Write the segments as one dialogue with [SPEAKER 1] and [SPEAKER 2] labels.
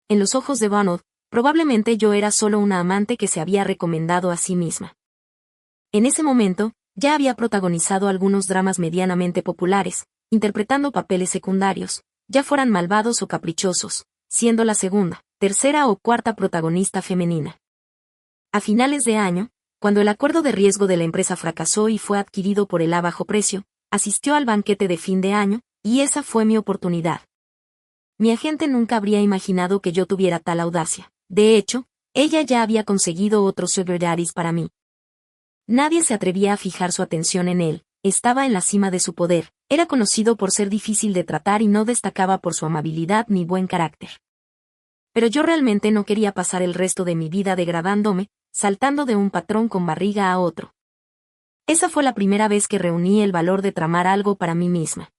[SPEAKER 1] en los ojos de Bonald, probablemente yo era solo una amante que se había recomendado a sí misma. En ese momento, ya había protagonizado algunos dramas medianamente populares, interpretando papeles secundarios, ya fueran malvados o caprichosos, siendo la segunda, tercera o cuarta protagonista femenina. A finales de año, cuando el acuerdo de riesgo de la empresa fracasó y fue adquirido por él a bajo precio, asistió al banquete de fin de año, y esa fue mi oportunidad. Mi agente nunca habría imaginado que yo tuviera tal audacia. De hecho, ella ya había conseguido otros sugar daddies para mí. Nadie se atrevía a fijar su atención en él, estaba en la cima de su poder, era conocido por ser difícil de tratar y no destacaba por su amabilidad ni buen carácter. Pero yo realmente no quería pasar el resto de mi vida degradándome, saltando de un patrón con barriga a otro. Esa fue la primera vez que reuní el valor de tramar algo para mí misma.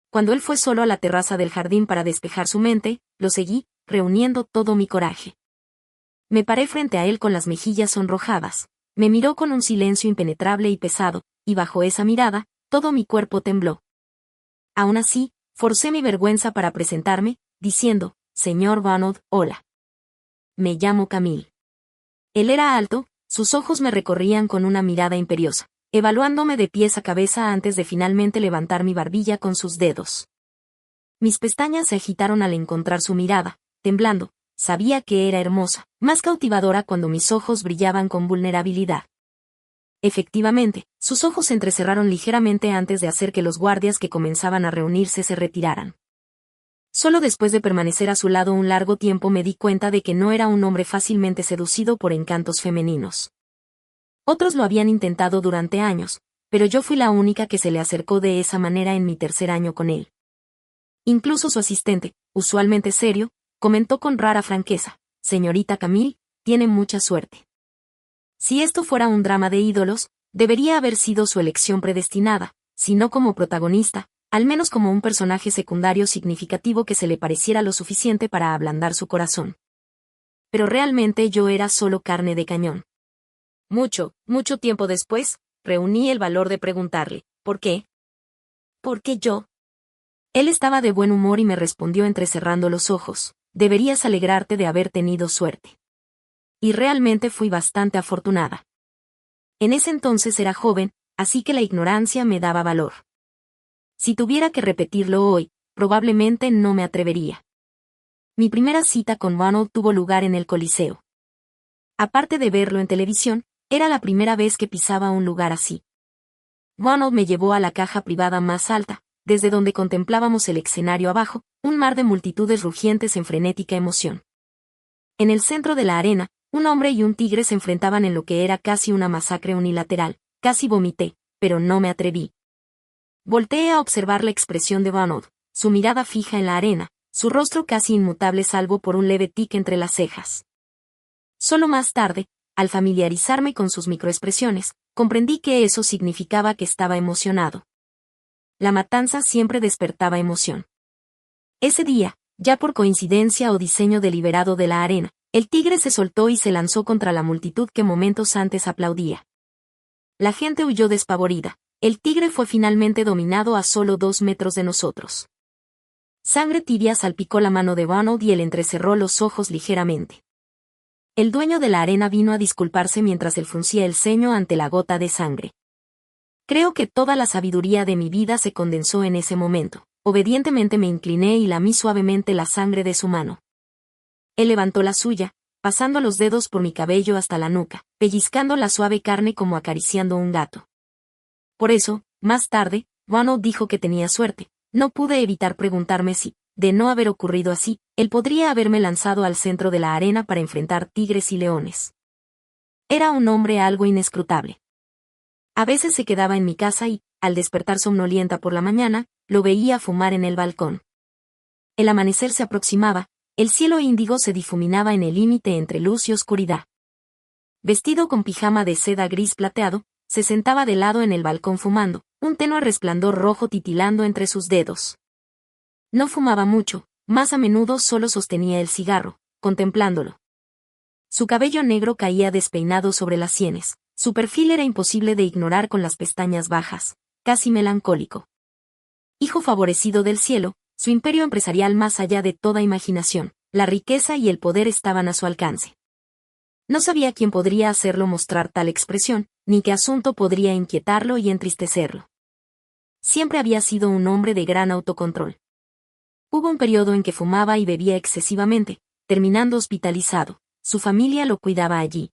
[SPEAKER 1] Cuando él fue solo a la terraza del jardín para despejar su mente, lo seguí, reuniendo todo mi coraje. Me paré frente a él con las mejillas sonrojadas. Me miró con un silencio impenetrable y pesado, y bajo esa mirada, todo mi cuerpo tembló. Aún así, forcé mi vergüenza para presentarme, diciendo, «Señor Bonald, hola. Me llamo Camille». Él era alto, sus ojos me recorrían con una mirada imperiosa, evaluándome de pies a cabeza antes de finalmente levantar mi barbilla con sus dedos. Mis pestañas se agitaron al encontrar su mirada, temblando. Sabía que era hermosa, más cautivadora cuando mis ojos brillaban con vulnerabilidad. Efectivamente, sus ojos se entrecerraron ligeramente antes de hacer que los guardias que comenzaban a reunirse se retiraran. Solo después de permanecer a su lado un largo tiempo me di cuenta de que no era un hombre fácilmente seducido por encantos femeninos. Otros lo habían intentado durante años, pero yo fui la única que se le acercó de esa manera en mi tercer año con él. Incluso su asistente, usualmente serio, comentó con rara franqueza, «Señorita Camille, tiene mucha suerte». Si esto fuera un drama de ídolos, debería haber sido su elección predestinada, si no como protagonista, al menos como un personaje secundario significativo que se le pareciera lo suficiente para ablandar su corazón. Pero realmente yo era solo carne de cañón. Mucho tiempo después, reuní el valor de preguntarle, ¿por qué? ¿Por qué yo? Él estaba de buen humor y me respondió entrecerrando los ojos, «Deberías alegrarte de haber tenido suerte». Y realmente fui bastante afortunada. En ese entonces era joven, así que la ignorancia me daba valor. Si tuviera que repetirlo hoy, probablemente no me atrevería. Mi primera cita con Bonald tuvo lugar en el Coliseo. Aparte de verlo en televisión, era la primera vez que pisaba un lugar así. Bonald me llevó a la caja privada más alta, desde donde contemplábamos el escenario abajo, un mar de multitudes rugientes en frenética emoción. En el centro de la arena, un hombre y un tigre se enfrentaban en lo que era casi una masacre unilateral. Casi vomité, pero no me atreví. Volteé a observar la expresión de Bonald, su mirada fija en la arena, su rostro casi inmutable salvo por un leve tic entre las cejas. Solo más tarde, al familiarizarme con sus microexpresiones, comprendí que eso significaba que estaba emocionado. La matanza siempre despertaba emoción. Ese día, ya por coincidencia o diseño deliberado de la arena, el tigre se soltó y se lanzó contra la multitud que momentos antes aplaudía. La gente huyó despavorida. El tigre fue finalmente dominado a solo 2 metros de nosotros. Sangre tibia salpicó la mano de Bonald y él entrecerró los ojos ligeramente. El dueño de la arena vino a disculparse mientras él fruncía el ceño ante la gota de sangre. Creo que toda la sabiduría de mi vida se condensó en ese momento. Obedientemente me incliné y lamí suavemente la sangre de su mano. Él levantó la suya, pasando los dedos por mi cabello hasta la nuca, pellizcando la suave carne como acariciando un gato. Por eso, más tarde, Bonald dijo que tenía suerte. No pude evitar preguntarme si, de no haber ocurrido así, él podría haberme lanzado al centro de la arena para enfrentar tigres y leones. Era un hombre algo inescrutable. A veces se quedaba en mi casa y, al despertar somnolienta por la mañana, lo veía fumar en el balcón. El amanecer se aproximaba, el cielo índigo se difuminaba en el límite entre luz y oscuridad. Vestido con pijama de seda gris plateado, se sentaba de lado en el balcón fumando, un tenue resplandor rojo titilando entre sus dedos. No fumaba mucho, más a menudo solo sostenía el cigarro, contemplándolo. Su cabello negro caía despeinado sobre las sienes, su perfil era imposible de ignorar con las pestañas bajas, casi melancólico. Hijo favorecido del cielo, su imperio empresarial más allá de toda imaginación, la riqueza y el poder estaban a su alcance. No sabía quién podría hacerlo mostrar tal expresión, ni qué asunto podría inquietarlo y entristecerlo. Siempre había sido un hombre de gran autocontrol. Hubo un periodo en que fumaba y bebía excesivamente, terminando hospitalizado. Su familia lo cuidaba allí.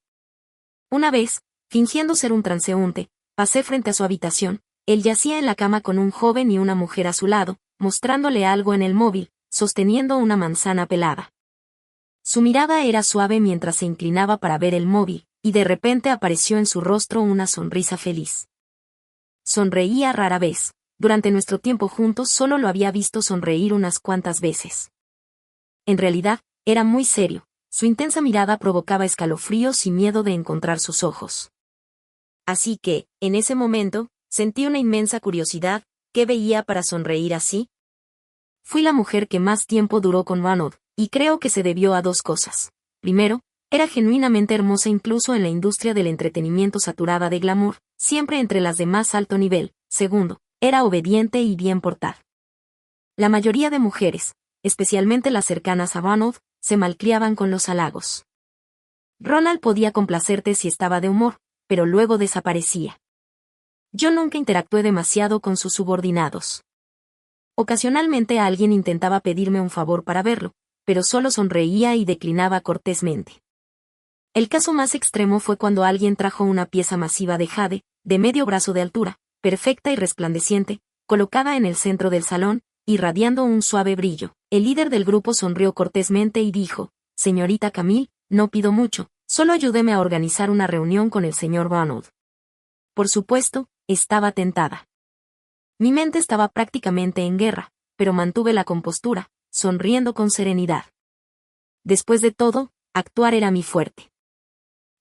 [SPEAKER 1] Una vez, fingiendo ser un transeúnte, pasé frente a su habitación. Él yacía en la cama con un joven y una mujer a su lado, mostrándole algo en el móvil, sosteniendo una manzana pelada. Su mirada era suave mientras se inclinaba para ver el móvil, y de repente apareció en su rostro una sonrisa feliz. Sonreía rara vez. Durante nuestro tiempo juntos solo lo había visto sonreír unas cuantas veces. En realidad, era muy serio. Su intensa mirada provocaba escalofríos y miedo de encontrar sus ojos. Así que, en ese momento, sentí una inmensa curiosidad. ¿Qué veía para sonreír así? Fui la mujer que más tiempo duró con Ronald, y creo que se debió a dos cosas. Primero, era genuinamente hermosa incluso en la industria del entretenimiento saturada de glamour, siempre entre las de más alto nivel. Segundo, era obediente y bien portada. La mayoría de mujeres, especialmente las cercanas a Ronald, se malcriaban con los halagos. Ronald podía complacerte si estaba de humor, pero luego desaparecía. Yo nunca interactué demasiado con sus subordinados. Ocasionalmente alguien intentaba pedirme un favor para verlo, pero solo sonreía y declinaba cortésmente. El caso más extremo fue cuando alguien trajo una pieza masiva de jade, de medio brazo de altura, perfecta y resplandeciente, colocada en el centro del salón, irradiando un suave brillo. El líder del grupo sonrió cortésmente y dijo: «Señorita Camille, no pido mucho, solo ayúdeme a organizar una reunión con el señor Ronald». Por supuesto, estaba tentada. Mi mente estaba prácticamente en guerra, pero mantuve la compostura, sonriendo con serenidad. Después de todo, actuar era mi fuerte.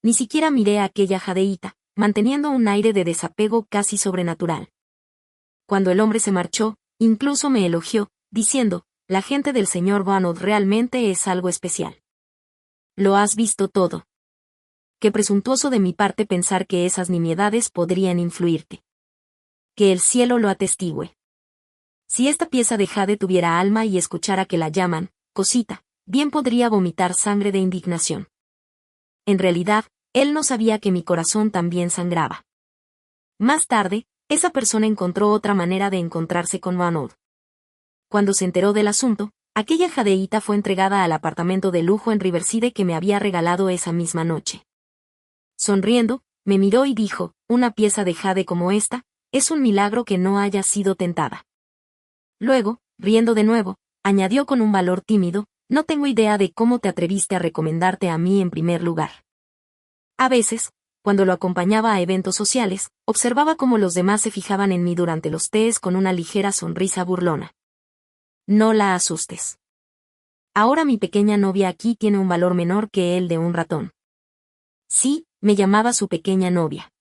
[SPEAKER 1] Ni siquiera miré a aquella jadeíta, manteniendo un aire de desapego casi sobrenatural. Cuando el hombre se marchó, incluso me elogió, diciendo: «La gente del señor Ronald realmente es algo especial. Lo has visto todo». Qué presuntuoso de mi parte pensar que esas nimiedades podrían influirte. Que el cielo lo atestigüe. Si esta pieza de jade tuviera alma y escuchara que la llaman cosita, bien podría vomitar sangre de indignación. En realidad, él no sabía que mi corazón también sangraba. Más tarde, esa persona encontró otra manera de encontrarse con Ronald. Cuando se enteró del asunto, aquella jadeíta fue entregada al apartamento de lujo en Riverside que me había regalado esa misma noche. Sonriendo, me miró y dijo: «Una pieza de jade como esta, es un milagro que no haya sido tentada». Luego, riendo de nuevo, añadió con un valor tímido: «No tengo idea de cómo te atreviste a recomendarte a mí en primer lugar». A veces, cuando lo acompañaba a eventos sociales, observaba cómo los demás se fijaban en mí durante los tees con una ligera sonrisa burlona. No la asustes. Ahora mi pequeña novia aquí tiene un valor menor que el de un ratón. Sí, me llamaba su pequeña novia.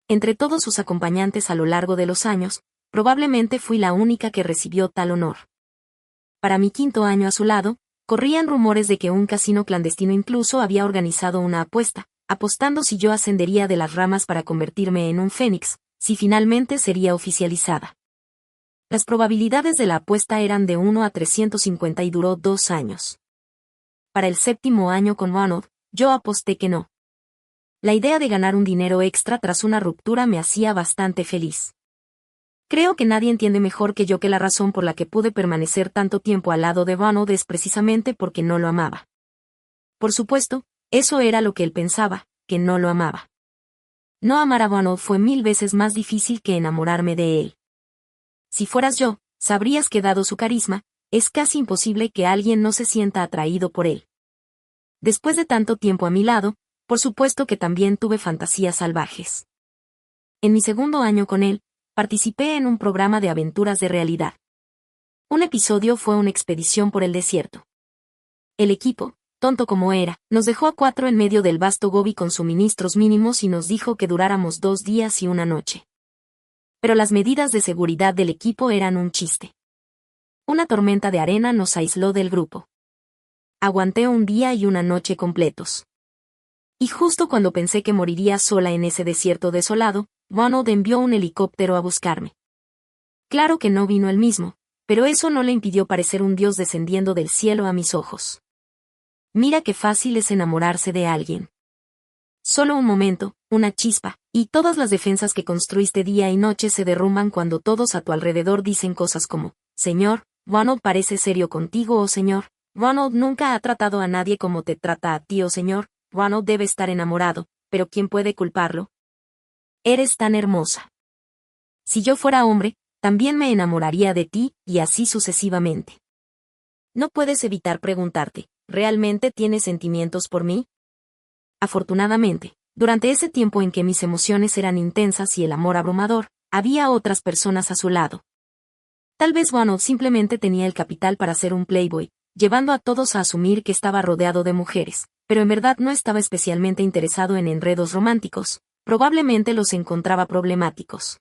[SPEAKER 1] Entre todos sus acompañantes a lo largo de los años, probablemente fui la única que recibió tal honor. Para mi 5º año a su lado, corrían rumores de que un casino clandestino incluso había organizado una apuesta, apostando si yo ascendería de las ramas para convertirme en un fénix, si finalmente sería oficializada. Las probabilidades de la apuesta eran de 1 a 350 y duró 2 años. Para el 7º año con Ronald, yo aposté que no. La idea de ganar un dinero extra tras una ruptura me hacía bastante feliz. Creo que nadie entiende mejor que yo que la razón por la que pude permanecer tanto tiempo al lado de Ronald es precisamente porque no lo amaba. Por supuesto, eso era lo que él pensaba, que no lo amaba. No amar a Ronald fue 1000 veces más difícil que enamorarme de él. Si fueras yo, sabrías que dado su carisma, es casi imposible que alguien no se sienta atraído por él. Después de tanto tiempo a mi lado, por supuesto que también tuve fantasías salvajes. En mi 2º año con él, participé en un programa de aventuras de realidad. Un episodio fue una expedición por el desierto. El equipo, tonto como era, nos dejó a 4 en medio del vasto Gobi con suministros mínimos y nos dijo que duráramos 2 días y una noche. Pero las medidas de seguridad del equipo eran un chiste. Una tormenta de arena nos aisló del grupo. Aguanté 1 día y una noche completos. Y justo cuando pensé que moriría sola en ese desierto desolado, Ronald envió un helicóptero a buscarme. Claro que no vino él mismo, pero eso no le impidió parecer un dios descendiendo del cielo a mis ojos. Mira qué fácil es enamorarse de alguien. Solo un momento, una chispa, y todas las defensas que construiste día y noche se derrumban cuando todos a tu alrededor dicen cosas como, Señor, Ronald parece serio contigo o Señor, Ronald nunca ha tratado a nadie como te trata a ti o Señor, Ronald debe estar enamorado, pero ¿quién puede culparlo? Eres tan hermosa. Si yo fuera hombre, también me enamoraría de ti, y así sucesivamente. No puedes evitar preguntarte, ¿realmente tienes sentimientos por mí? Afortunadamente, durante ese tiempo en que mis emociones eran intensas y el amor abrumador, había otras personas a su lado. Tal vez Ronald simplemente tenía el capital para ser un playboy, llevando a todos a asumir que estaba rodeado de mujeres, pero en verdad no estaba especialmente interesado en enredos románticos, probablemente los encontraba problemáticos.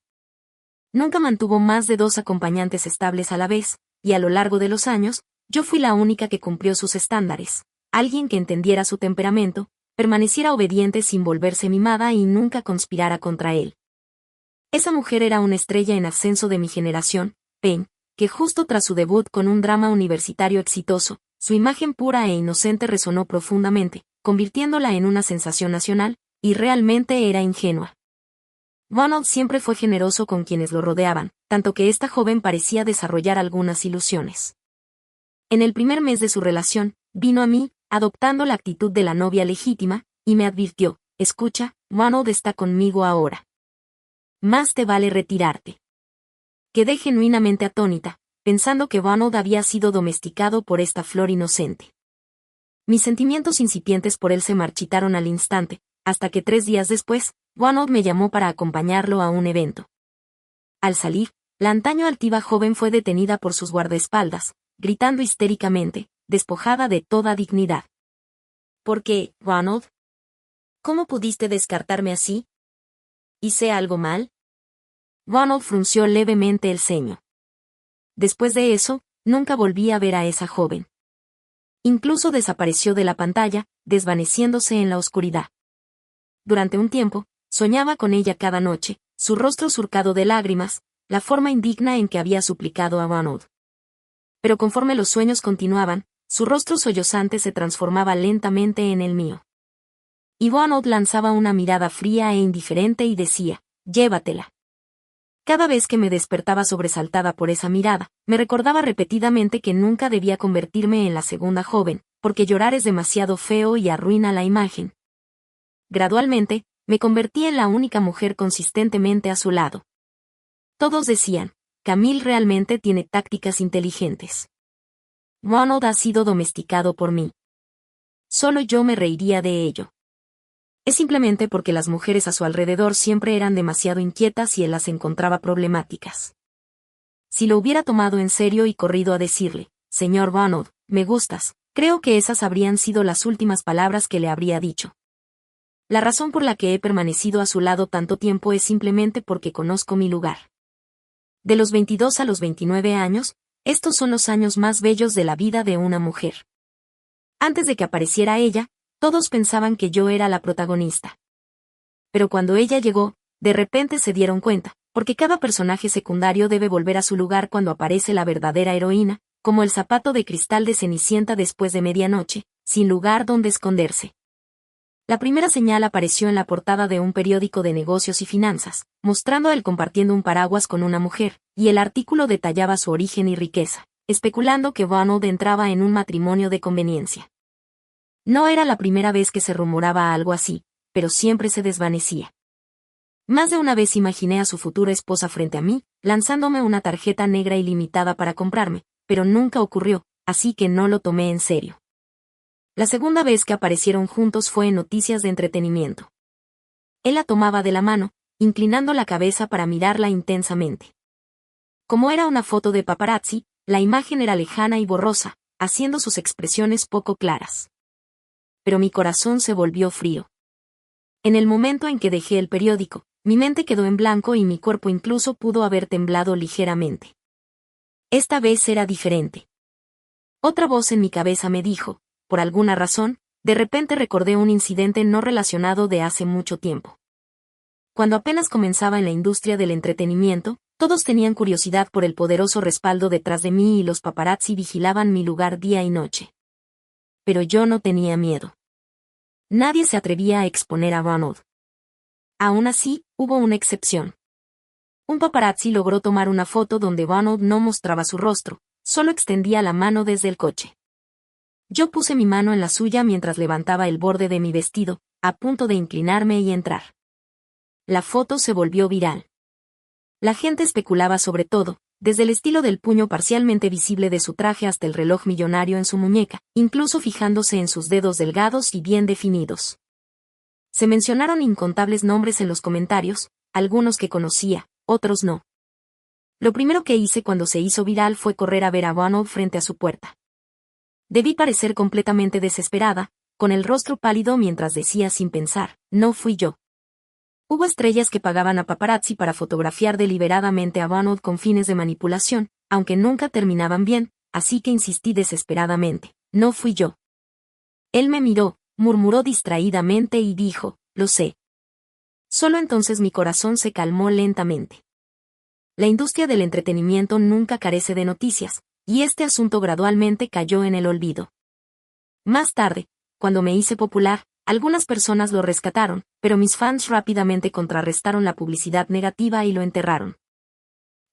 [SPEAKER 1] Nunca mantuvo más de 2 acompañantes estables a la vez, y a lo largo de los años, yo fui la única que cumplió sus estándares, alguien que entendiera su temperamento, permaneciera obediente sin volverse mimada y nunca conspirara contra él. Esa mujer era una estrella en ascenso de mi generación, Pen, que justo tras su debut con un drama universitario exitoso, su imagen pura e inocente resonó profundamente, convirtiéndola en una sensación nacional, y realmente era ingenua. Ronald siempre fue generoso con quienes lo rodeaban, tanto que esta joven parecía desarrollar algunas ilusiones. En el primer mes de su relación, vino a mí, adoptando la actitud de la novia legítima, y me advirtió, escucha, Ronald está conmigo ahora. Más te vale retirarte. Quedé genuinamente atónita, pensando que Ronald había sido domesticado por esta flor inocente. Mis sentimientos incipientes por él se marchitaron al instante, hasta que 3 días después, Ronald me llamó para acompañarlo a un evento. Al salir, la antaño altiva joven fue detenida por sus guardaespaldas, gritando histéricamente, despojada de toda dignidad. ¿Por qué, Ronald? ¿Cómo pudiste descartarme así? ¿Hice algo mal? Ronald frunció levemente el ceño. Después de eso, nunca volví a ver a esa joven. Incluso desapareció de la pantalla, desvaneciéndose en la oscuridad. Durante un tiempo, soñaba con ella cada noche, su rostro surcado de lágrimas, la forma indigna en que había suplicado a Ronald. Pero conforme los sueños continuaban, su rostro sollozante se transformaba lentamente en el mío. Y Ronald lanzaba una mirada fría e indiferente y decía, llévatela. Cada vez que me despertaba sobresaltada por esa mirada, me recordaba repetidamente que nunca debía convertirme en la segunda joven, porque llorar es demasiado feo y arruina la imagen. Gradualmente, me convertí en la única mujer consistentemente a su lado. Todos decían, Camille realmente tiene tácticas inteligentes. Ronald ha sido domesticado por mí. Solo yo me reiría de ello. Es simplemente porque las mujeres a su alrededor siempre eran demasiado inquietas y él las encontraba problemáticas. Si lo hubiera tomado en serio y corrido a decirle, señor Ronald, me gustas, creo que esas habrían sido las últimas palabras que le habría dicho. La razón por la que he permanecido a su lado tanto tiempo es simplemente porque conozco mi lugar. De los 22 a los 29 años, estos son los años más bellos de la vida de una mujer. Antes de que apareciera ella, todos pensaban que yo era la protagonista. Pero cuando ella llegó, de repente se dieron cuenta, porque cada personaje secundario debe volver a su lugar cuando aparece la verdadera heroína, como el zapato de cristal de Cenicienta después de medianoche, sin lugar donde esconderse. La primera señal apareció en la portada de un periódico de negocios y finanzas, mostrando a él compartiendo un paraguas con una mujer, y el artículo detallaba su origen y riqueza, especulando que Ronald entraba en un matrimonio de conveniencia. No era la primera vez que se rumoraba algo así, pero siempre se desvanecía. Más de una vez imaginé a su futura esposa frente a mí, lanzándome una tarjeta negra ilimitada para comprarme, pero nunca ocurrió, así que no lo tomé en serio. La segunda vez que aparecieron juntos fue en noticias de entretenimiento. Él la tomaba de la mano, inclinando la cabeza para mirarla intensamente. Como era una foto de paparazzi, la imagen era lejana y borrosa, haciendo sus expresiones poco claras. Pero mi corazón se volvió frío. En el momento en que dejé el periódico, mi mente quedó en blanco y mi cuerpo incluso pudo haber temblado ligeramente. Esta vez era diferente. Otra voz en mi cabeza me dijo, por alguna razón, de repente recordé un incidente no relacionado de hace mucho tiempo. Cuando apenas comenzaba en la industria del entretenimiento, todos tenían curiosidad por el poderoso respaldo detrás de mí y los paparazzi vigilaban mi lugar día y noche. pero yo no tenía miedo. Nadie se atrevía a exponer a Ronald. Aún así, hubo una excepción. Un paparazzi logró tomar una foto donde Ronald no mostraba su rostro, solo extendía la mano desde el coche. Yo puse mi mano en la suya mientras levantaba el borde de mi vestido, a punto de inclinarme y entrar. La foto se volvió viral. La gente especulaba sobre todo, desde el estilo del puño parcialmente visible de su traje hasta el reloj millonario en su muñeca, incluso fijándose en sus dedos delgados y bien definidos. Se mencionaron incontables nombres en los comentarios, algunos que conocía, otros no. Lo primero que hice cuando se hizo viral fue correr a ver a Ronald frente a su puerta. Debí parecer completamente desesperada, con el rostro pálido mientras decía sin pensar, no fui yo. Hubo estrellas que pagaban a paparazzi para fotografiar deliberadamente a Ronald con fines de manipulación, aunque nunca terminaban bien, así que insistí desesperadamente, no fui yo. Él me miró, murmuró distraídamente y dijo, lo sé. Solo entonces mi corazón se calmó lentamente. La industria del entretenimiento nunca carece de noticias, y este asunto gradualmente cayó en el olvido. Más tarde, cuando me hice popular, algunas personas lo rescataron, pero mis fans rápidamente contrarrestaron la publicidad negativa y lo enterraron.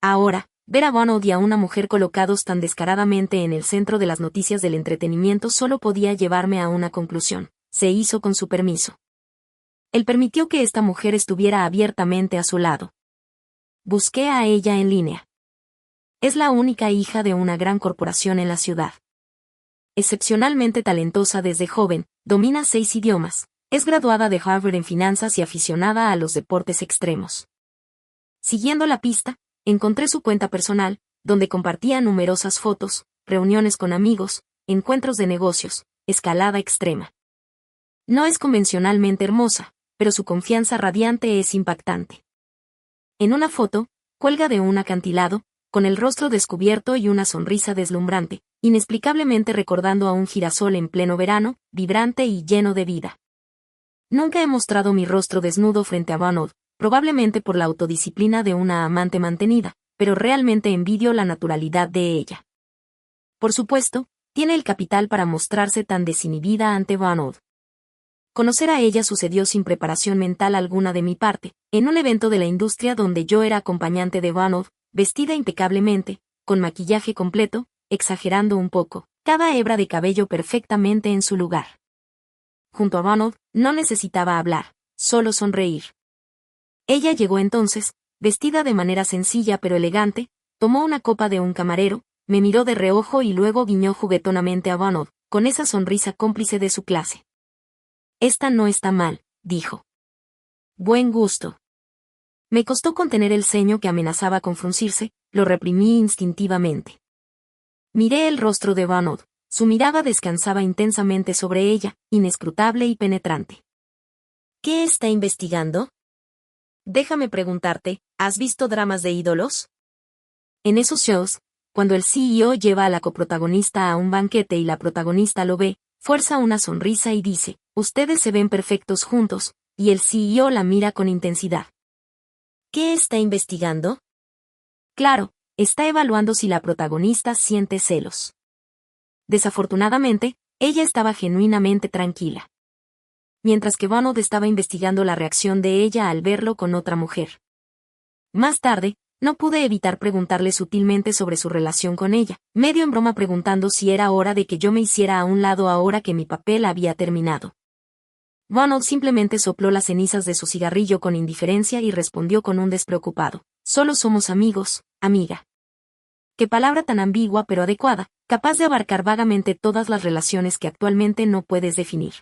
[SPEAKER 1] Ahora, ver a Ronald y a una mujer colocados tan descaradamente en el centro de las noticias del entretenimiento solo podía llevarme a una conclusión: se hizo con su permiso. Él permitió que esta mujer estuviera abiertamente a su lado. Busqué a ella en línea. Es la única hija de una gran corporación en la ciudad. Excepcionalmente talentosa desde joven, domina 6 idiomas, es graduada de Harvard en finanzas y aficionada a los deportes extremos. Siguiendo la pista, encontré su cuenta personal, donde compartía numerosas fotos, reuniones con amigos, encuentros de negocios, escalada extrema. No es convencionalmente hermosa, pero su confianza radiante es impactante. En una foto, cuelga de un acantilado, con el rostro descubierto y una sonrisa deslumbrante, inexplicablemente recordando a un girasol en pleno verano, vibrante y lleno de vida. Nunca he mostrado mi rostro desnudo frente a Ronald, probablemente por la autodisciplina de una amante mantenida, pero realmente envidio la naturalidad de ella. Por supuesto, tiene el capital para mostrarse tan desinhibida ante Ronald. Conocer a ella sucedió sin preparación mental alguna de mi parte, en un evento de la industria donde yo era acompañante de Ronald, vestida impecablemente, con maquillaje completo, exagerando un poco, cada hebra de cabello perfectamente en su lugar. Junto a Ronald, no necesitaba hablar, solo sonreír. Ella llegó entonces, vestida de manera sencilla pero elegante, tomó una copa de un camarero, me miró de reojo y luego guiñó juguetonamente a Ronald, con esa sonrisa cómplice de su clase. Esta no está mal, dijo. Buen gusto. Me costó contener el ceño que amenazaba con fruncirse, lo reprimí instintivamente. Miré el rostro de Ronald, su mirada descansaba intensamente sobre ella, inescrutable y penetrante. ¿Qué está investigando? Déjame preguntarte, ¿has visto dramas de ídolos? En esos shows, cuando el CEO lleva a la coprotagonista a un banquete y la protagonista lo ve, fuerza una sonrisa y dice, ustedes se ven perfectos juntos, y el CEO la mira con intensidad. ¿Qué está investigando? Claro, está evaluando si la protagonista siente celos. Desafortunadamente, ella estaba genuinamente tranquila. Mientras que Ronald estaba investigando la reacción de ella al verlo con otra mujer. Más tarde, no pude evitar preguntarle sutilmente sobre su relación con ella, medio en broma preguntando si era hora de que yo me hiciera a un lado ahora que mi papel había terminado. Ronald simplemente sopló las cenizas de su cigarrillo con indiferencia y respondió con un despreocupado, solo somos amigos, amiga. Qué palabra tan ambigua pero adecuada, capaz de abarcar vagamente todas las relaciones que actualmente no puedes definir.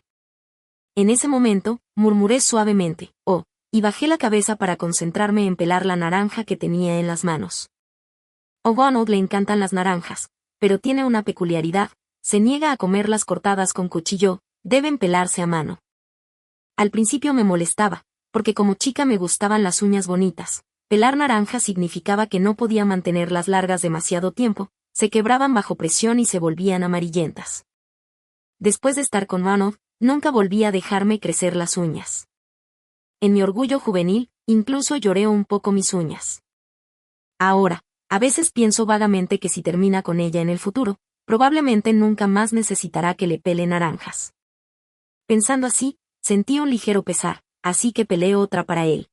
[SPEAKER 1] En ese momento, murmuré suavemente, oh, y bajé la cabeza para concentrarme en pelar la naranja que tenía en las manos. A Ronald le encantan las naranjas, pero tiene una peculiaridad, se niega a comerlas cortadas con cuchillo, deben pelarse a mano. Al principio me molestaba, porque como chica me gustaban las uñas bonitas. Pelar naranjas significaba que no podía mantenerlas largas demasiado tiempo, se quebraban bajo presión y se volvían amarillentas. Después de estar con Ronald, nunca volví a dejarme crecer las uñas. En mi orgullo juvenil, incluso lloré un poco mis uñas. Ahora, a veces pienso vagamente que si termina con ella en el futuro, Probablemente nunca más necesitará que le pele naranjas. Pensando así, sentí un ligero pesar, así que pelé otra para él.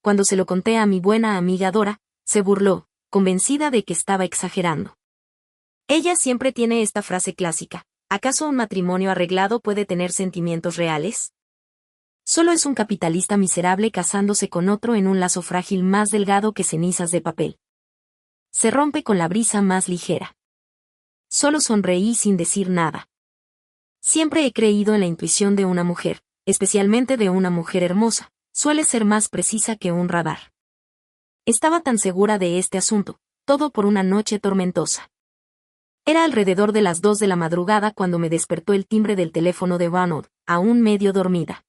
[SPEAKER 1] Cuando se lo conté a mi buena amiga Dora, se burló, convencida de que estaba exagerando. Ella siempre tiene esta frase clásica: ¿acaso un matrimonio arreglado puede tener sentimientos reales? Solo es un capitalista miserable casándose con otro en un lazo frágil más delgado que cenizas de papel. Se rompe con la brisa más ligera. Solo sonreí sin decir nada. Siempre he creído en la intuición de una mujer, especialmente de una mujer hermosa, suele ser más precisa que un radar. Estaba tan segura de este asunto, todo por una noche tormentosa. Era alrededor de las 2 de la madrugada cuando me despertó el timbre del teléfono de Ronald, aún medio dormida.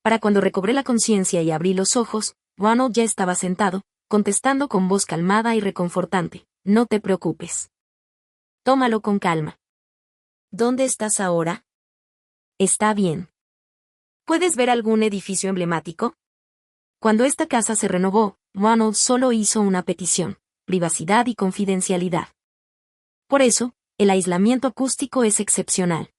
[SPEAKER 1] Para cuando recobré la conciencia y abrí los ojos, Ronald ya estaba sentado, contestando con voz calmada y reconfortante: no te preocupes. Tómalo con calma. ¿Dónde estás ahora? Está bien. ¿Puedes ver algún edificio emblemático? Cuando esta casa se renovó, Ronald solo hizo una petición: privacidad y confidencialidad. Por eso, el aislamiento acústico es excepcional.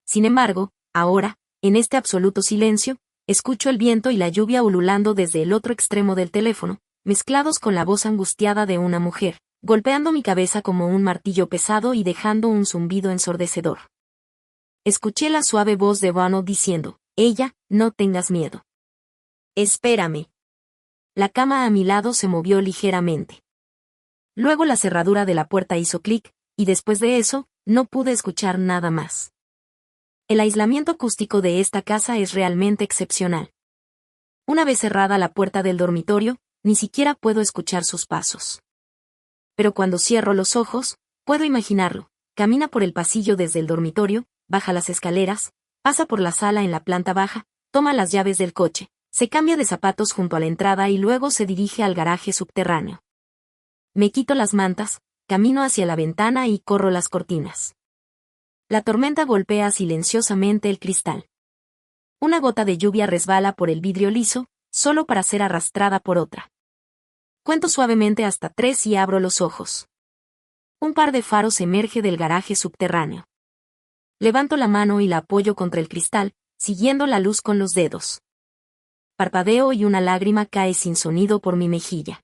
[SPEAKER 1] Sin embargo, ahora, en este absoluto silencio, escucho el viento y la lluvia ululando desde el otro extremo del teléfono, mezclados con la voz angustiada de una mujer, golpeando mi cabeza como un martillo pesado y dejando un zumbido ensordecedor. Escuché la suave voz de Ronald diciendo: ella, no tengas miedo. Espérame. La cama a mi lado se movió ligeramente. Luego la cerradura de la puerta hizo clic, y después de eso, no pude escuchar nada más. El aislamiento acústico de esta casa es realmente excepcional. Una vez cerrada la puerta del dormitorio, ni siquiera puedo escuchar sus pasos. Pero cuando cierro los ojos, puedo imaginarlo: camina por el pasillo desde el dormitorio, baja las escaleras, pasa por la sala en la planta baja, toma las llaves del coche, se cambia de zapatos junto a la entrada y luego se dirige al garaje subterráneo. Me quito las mantas, camino hacia la ventana y corro las cortinas. La tormenta golpea silenciosamente el cristal. Una gota de lluvia resbala por el vidrio liso, solo para ser arrastrada por otra. Cuento suavemente hasta 3 y abro los ojos. Un par de faros emerge del garaje subterráneo. Levanto la mano y la apoyo contra el cristal, siguiendo la luz con los dedos. Parpadeo y una lágrima cae sin sonido por mi mejilla.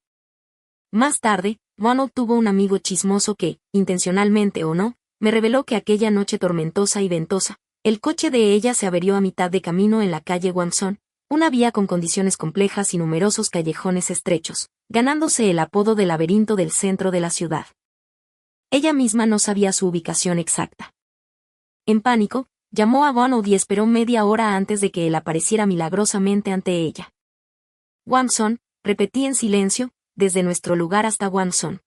[SPEAKER 1] Más tarde, Ronald tuvo un amigo chismoso que, intencionalmente o no, me reveló que aquella noche tormentosa y ventosa, el coche de ella se averió a mitad de camino en la calle Wamson, una vía con condiciones complejas y numerosos callejones estrechos, ganándose el apodo de laberinto del centro de la ciudad. Ella misma no sabía su ubicación exacta. En pánico, llamó a Ronald y esperó media hora antes de que él apareciera milagrosamente ante ella. Wamson, repetí en silencio, desde nuestro lugar hasta Wamson.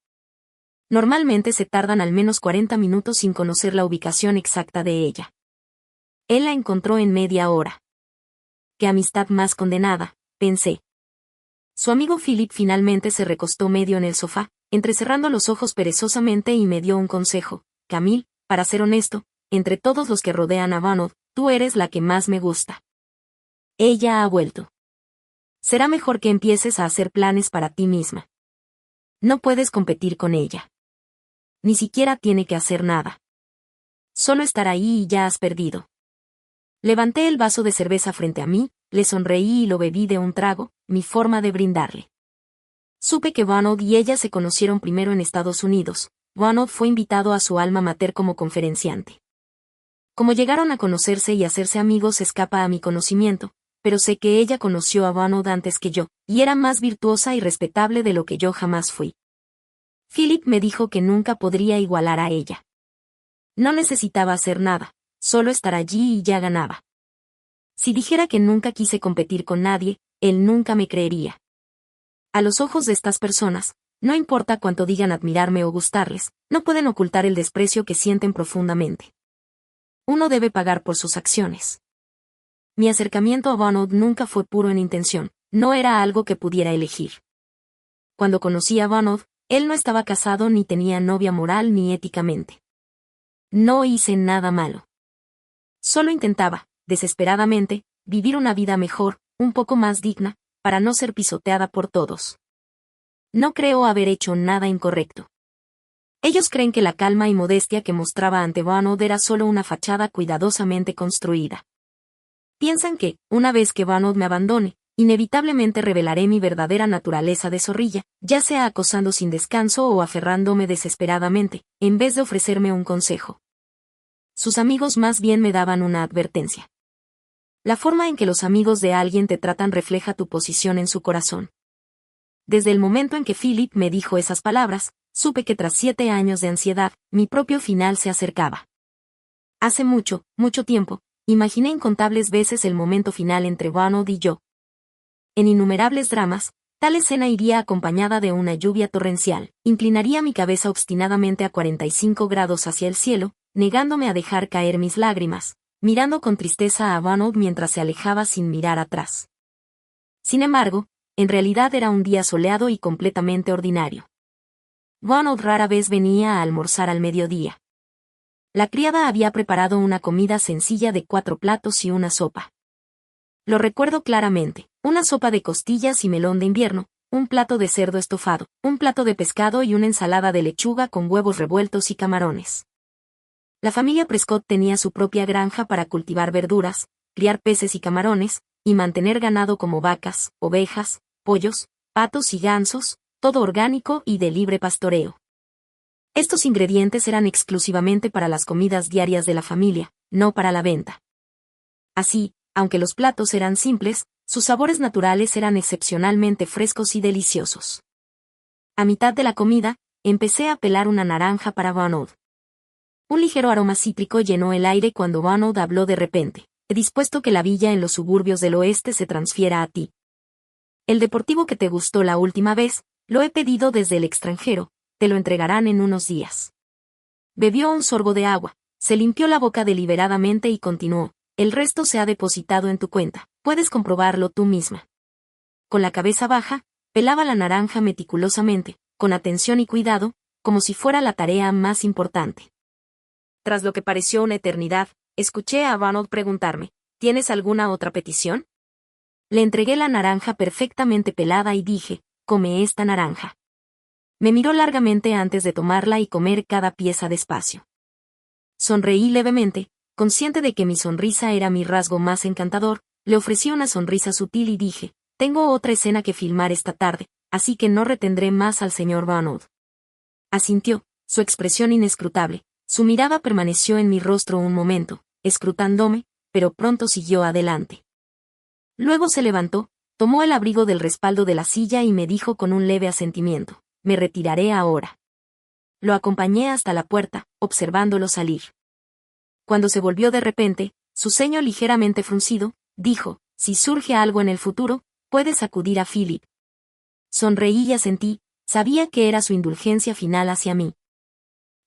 [SPEAKER 1] Normalmente se tardan al menos 40 minutos sin conocer la ubicación exacta de ella. Él la encontró en media hora. Qué amistad más condenada, pensé. Su amigo Philip finalmente se recostó medio en el sofá, entrecerrando los ojos perezosamente y me dio un consejo: Camille, para ser honesto, entre todos los que rodean a Ronald, tú eres la que más me gusta. Ella ha vuelto. Será mejor que empieces a hacer planes para ti misma. No puedes competir con ella. Ni siquiera tiene que hacer nada. Solo estar ahí y ya has perdido. Levanté el vaso de cerveza frente a mí, le sonreí y lo bebí de un trago, mi forma de brindarle. Supe que Ronald y ella se conocieron primero en Estados Unidos. Ronald fue invitado a su alma mater como conferenciante. Cómo llegaron a conocerse y hacerse amigos escapa a mi conocimiento, pero sé que ella conoció a Ronald antes que yo, y era más virtuosa y respetable de lo que yo jamás fui. Philip me dijo que nunca podría igualar a ella. No necesitaba hacer nada, solo estar allí y ya ganaba. Si dijera que nunca quise competir con nadie, él nunca me creería. A los ojos de estas personas, no importa cuánto digan admirarme o gustarles, no pueden ocultar el desprecio que sienten profundamente. Uno debe pagar por sus acciones. Mi acercamiento a Ronald nunca fue puro en intención, no era algo que pudiera elegir. Cuando conocí a Ronald, él no estaba casado ni tenía novia moral ni éticamente. No hice nada malo. Solo intentaba, desesperadamente, vivir una vida mejor, un poco más digna, para no ser pisoteada por todos. No creo haber hecho nada incorrecto. Ellos creen que la calma y modestia que mostraba ante Vanod era solo una fachada cuidadosamente construida. Piensan que, una vez que Vanod me abandone, inevitablemente revelaré mi verdadera naturaleza de zorrilla, ya sea acosando sin descanso o aferrándome desesperadamente, en vez de ofrecerme un consejo. Sus amigos más bien me daban una advertencia. La forma en que los amigos de alguien te tratan refleja tu posición en su corazón. Desde el momento en que Philip me dijo esas palabras, supe que tras 7 años de ansiedad, mi propio final se acercaba. Hace mucho, mucho tiempo, imaginé incontables veces el momento final entre Vanod y yo. En innumerables dramas, tal escena iría acompañada de una lluvia torrencial, inclinaría mi cabeza obstinadamente a 45 grados hacia el cielo, negándome a dejar caer mis lágrimas, mirando con tristeza a Vanod mientras se alejaba sin mirar atrás. Sin embargo, en realidad era un día soleado y completamente ordinario. Vanod rara vez venía a almorzar al mediodía. La criada había preparado una comida sencilla de 4 platos y una sopa. Lo recuerdo claramente, una sopa de costillas y melón de invierno, un plato de cerdo estofado, un plato de pescado y una ensalada de lechuga con huevos revueltos y camarones. La familia Prescott tenía su propia granja para cultivar verduras, criar peces y camarones, y mantener ganado como vacas, ovejas, pollos, patos y gansos, todo orgánico y de libre pastoreo. Estos ingredientes eran exclusivamente para las comidas diarias de la familia, no para la venta. Así, aunque los platos eran simples, sus sabores naturales eran excepcionalmente frescos y deliciosos. A mitad de la comida, empecé a pelar una naranja para Vanod. Un ligero aroma cítrico llenó el aire cuando Vanod habló de repente. He dispuesto que la villa en los suburbios del oeste se transfiera a ti. El deportivo que te gustó la última vez, lo he pedido desde el extranjero, te lo entregarán en unos días. Bebió un sorbo de agua, se limpió la boca deliberadamente y continuó, el resto se ha depositado en tu cuenta, puedes comprobarlo tú misma. Con la cabeza baja, pelaba la naranja meticulosamente, con atención y cuidado, como si fuera la tarea más importante. Tras lo que pareció una eternidad, escuché a Vanod preguntarme, ¿tienes alguna otra petición? Le entregué la naranja perfectamente pelada y dije, come esta naranja. Me miró largamente antes de tomarla y comer cada pieza despacio. Sonreí levemente, consciente de que mi sonrisa era mi rasgo más encantador, le ofrecí una sonrisa sutil y dije, tengo otra escena que filmar esta tarde, así que no retendré más al señor Vanod. Asintió, su expresión inescrutable, su mirada permaneció en mi rostro un momento, escrutándome, pero pronto siguió adelante. Luego se levantó, tomó el abrigo del respaldo de la silla y me dijo con un leve asentimiento, me retiraré ahora. Lo acompañé hasta la puerta, observándolo salir. Cuando se volvió de repente, su ceño ligeramente fruncido, dijo, si surge algo en el futuro, puedes acudir a Philip. Sonreí y asentí, sabía que era su indulgencia final hacia mí.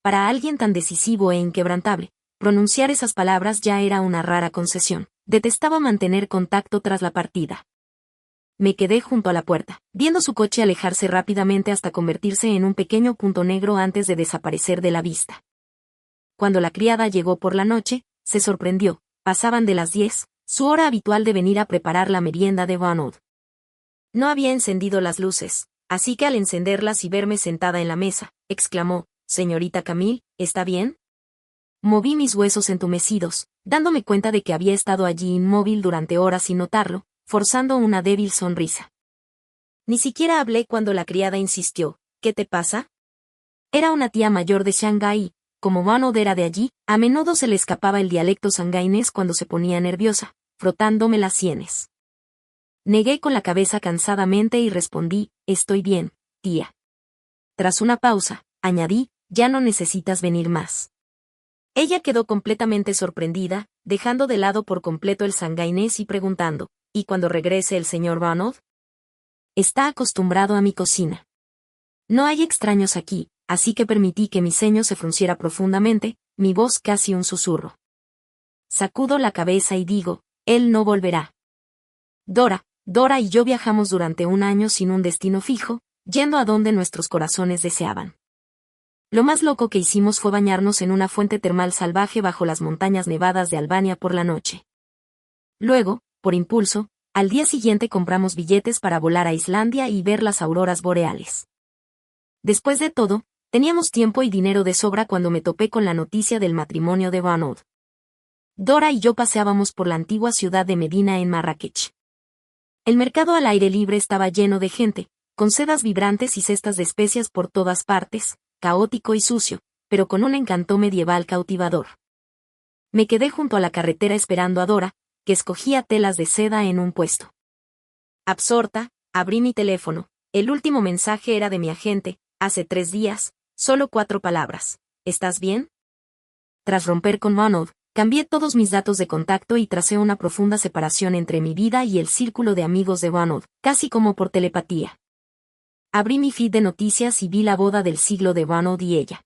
[SPEAKER 1] Para alguien tan decisivo e inquebrantable, pronunciar esas palabras ya era una rara concesión. Detestaba mantener contacto tras la partida. Me quedé junto a la puerta, viendo su coche alejarse rápidamente hasta convertirse en un pequeño punto negro antes de desaparecer de la vista. Cuando la criada llegó por la noche, se sorprendió, pasaban de las 10, su hora habitual de venir a preparar la merienda de Vanod. No había encendido las luces, así que al encenderlas y verme sentada en la mesa, exclamó, «Señorita Camille, ¿está bien?» Moví mis huesos entumecidos, dándome cuenta de que había estado allí inmóvil durante horas sin notarlo, forzando una débil sonrisa. Ni siquiera hablé cuando la criada insistió, «¿Qué te pasa?» Era una tía mayor de Shanghái, como Vanod era de allí, a menudo se le escapaba el dialecto sangainés cuando se ponía nerviosa, frotándome las sienes. Negué con la cabeza cansadamente y respondí, «Estoy bien, tía». Tras una pausa, añadí, «Ya no necesitas venir más». Ella quedó completamente sorprendida, dejando de lado por completo el sangainés y preguntando, ¿y cuando regrese el señor Vanod? Está acostumbrado a mi cocina. No hay extraños aquí, así que permití que mi ceño se frunciera profundamente, mi voz casi un susurro. Sacudo la cabeza y digo, él no volverá. Dora y yo viajamos durante un año sin un destino fijo, yendo a donde nuestros corazones deseaban. Lo más loco que hicimos fue bañarnos en una fuente termal salvaje bajo las montañas nevadas de Albania por la noche. Luego, por impulso, al día siguiente compramos billetes para volar a Islandia y ver las auroras boreales. Después de todo, Teníamos tiempo y dinero de sobra cuando me topé con la noticia del matrimonio de Ronald. Dora y yo paseábamos por la antigua ciudad de Medina en Marrakech. El mercado al aire libre estaba lleno de gente, con sedas vibrantes y cestas de especias por todas partes, caótico y sucio, pero con un encanto medieval cautivador. Me quedé junto a la carretera esperando a Dora, que escogía telas de seda en un puesto. Absorta, abrí mi teléfono. El último mensaje era de mi agente, hace 3 días, solo 4 palabras. ¿Estás bien? Tras romper con Ronald, cambié todos mis datos de contacto y tracé una profunda separación entre mi vida y el círculo de amigos de Ronald, casi como por telepatía. Abrí mi feed de noticias y vi la boda del siglo de Ronald y ella.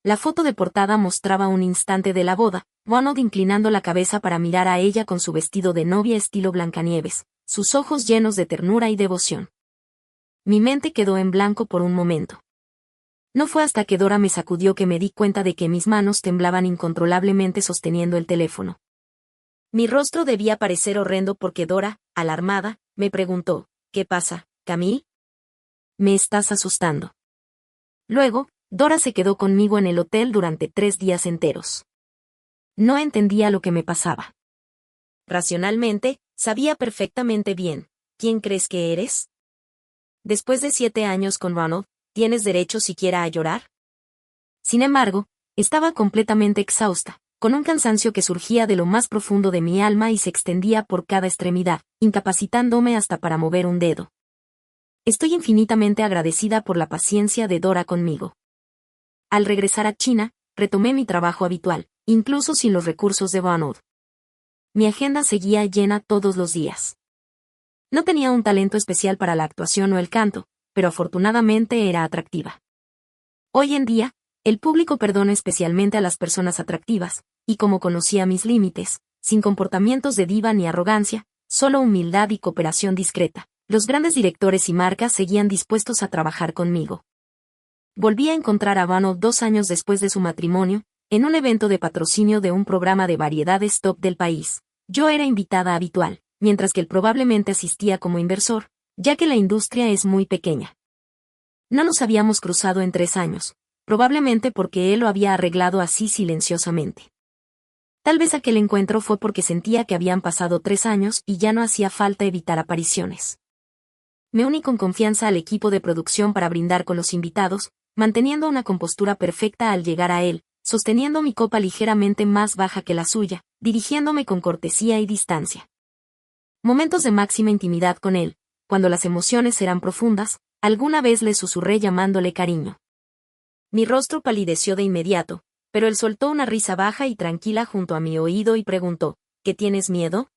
[SPEAKER 1] La foto de portada mostraba un instante de la boda, Ronald inclinando la cabeza para mirar a ella con su vestido de novia estilo Blancanieves, sus ojos llenos de ternura y devoción. Mi mente quedó en blanco por un momento. No fue hasta que Dora me sacudió que me di cuenta de que mis manos temblaban incontrolablemente sosteniendo el teléfono. Mi rostro debía parecer horrendo porque Dora, alarmada, me preguntó, ¿qué pasa, Camille? Me estás asustando. Luego, Dora se quedó conmigo en el hotel durante 3 días enteros. No entendía lo que me pasaba. Racionalmente, sabía perfectamente bien, ¿quién crees que eres? Después de 7 años con Ronald, ¿tienes derecho siquiera a llorar? Sin embargo, estaba completamente exhausta, con un cansancio que surgía de lo más profundo de mi alma y se extendía por cada extremidad, incapacitándome hasta para mover un dedo. Estoy infinitamente agradecida por la paciencia de Dora conmigo. Al regresar a China, retomé mi trabajo habitual, incluso sin los recursos de Ronald. Mi agenda seguía llena todos los días. No tenía un talento especial para la actuación o el canto, pero afortunadamente era atractiva. Hoy en día, el público perdona especialmente a las personas atractivas, y como conocía mis límites, sin comportamientos de diva ni arrogancia, solo humildad y cooperación discreta, los grandes directores y marcas seguían dispuestos a trabajar conmigo. Volví a encontrar a Ronald 2 años después de su matrimonio, en un evento de patrocinio de un programa de variedades top del país. Yo era invitada habitual, mientras que él probablemente asistía como inversor, ya que la industria es muy pequeña. No nos habíamos cruzado en 3 años, probablemente porque él lo había arreglado así silenciosamente. Tal vez aquel encuentro fue porque sentía que habían pasado 3 años y ya no hacía falta evitar apariciones. Me uní con confianza al equipo de producción para brindar con los invitados, manteniendo una compostura perfecta al llegar a él, sosteniendo mi copa ligeramente más baja que la suya, dirigiéndome con cortesía y distancia. Momentos de máxima intimidad con él, cuando las emociones eran profundas, alguna vez le susurré llamándole cariño. Mi rostro palideció de inmediato, pero él soltó una risa baja y tranquila junto a mi oído y preguntó, ¿qué tienes miedo?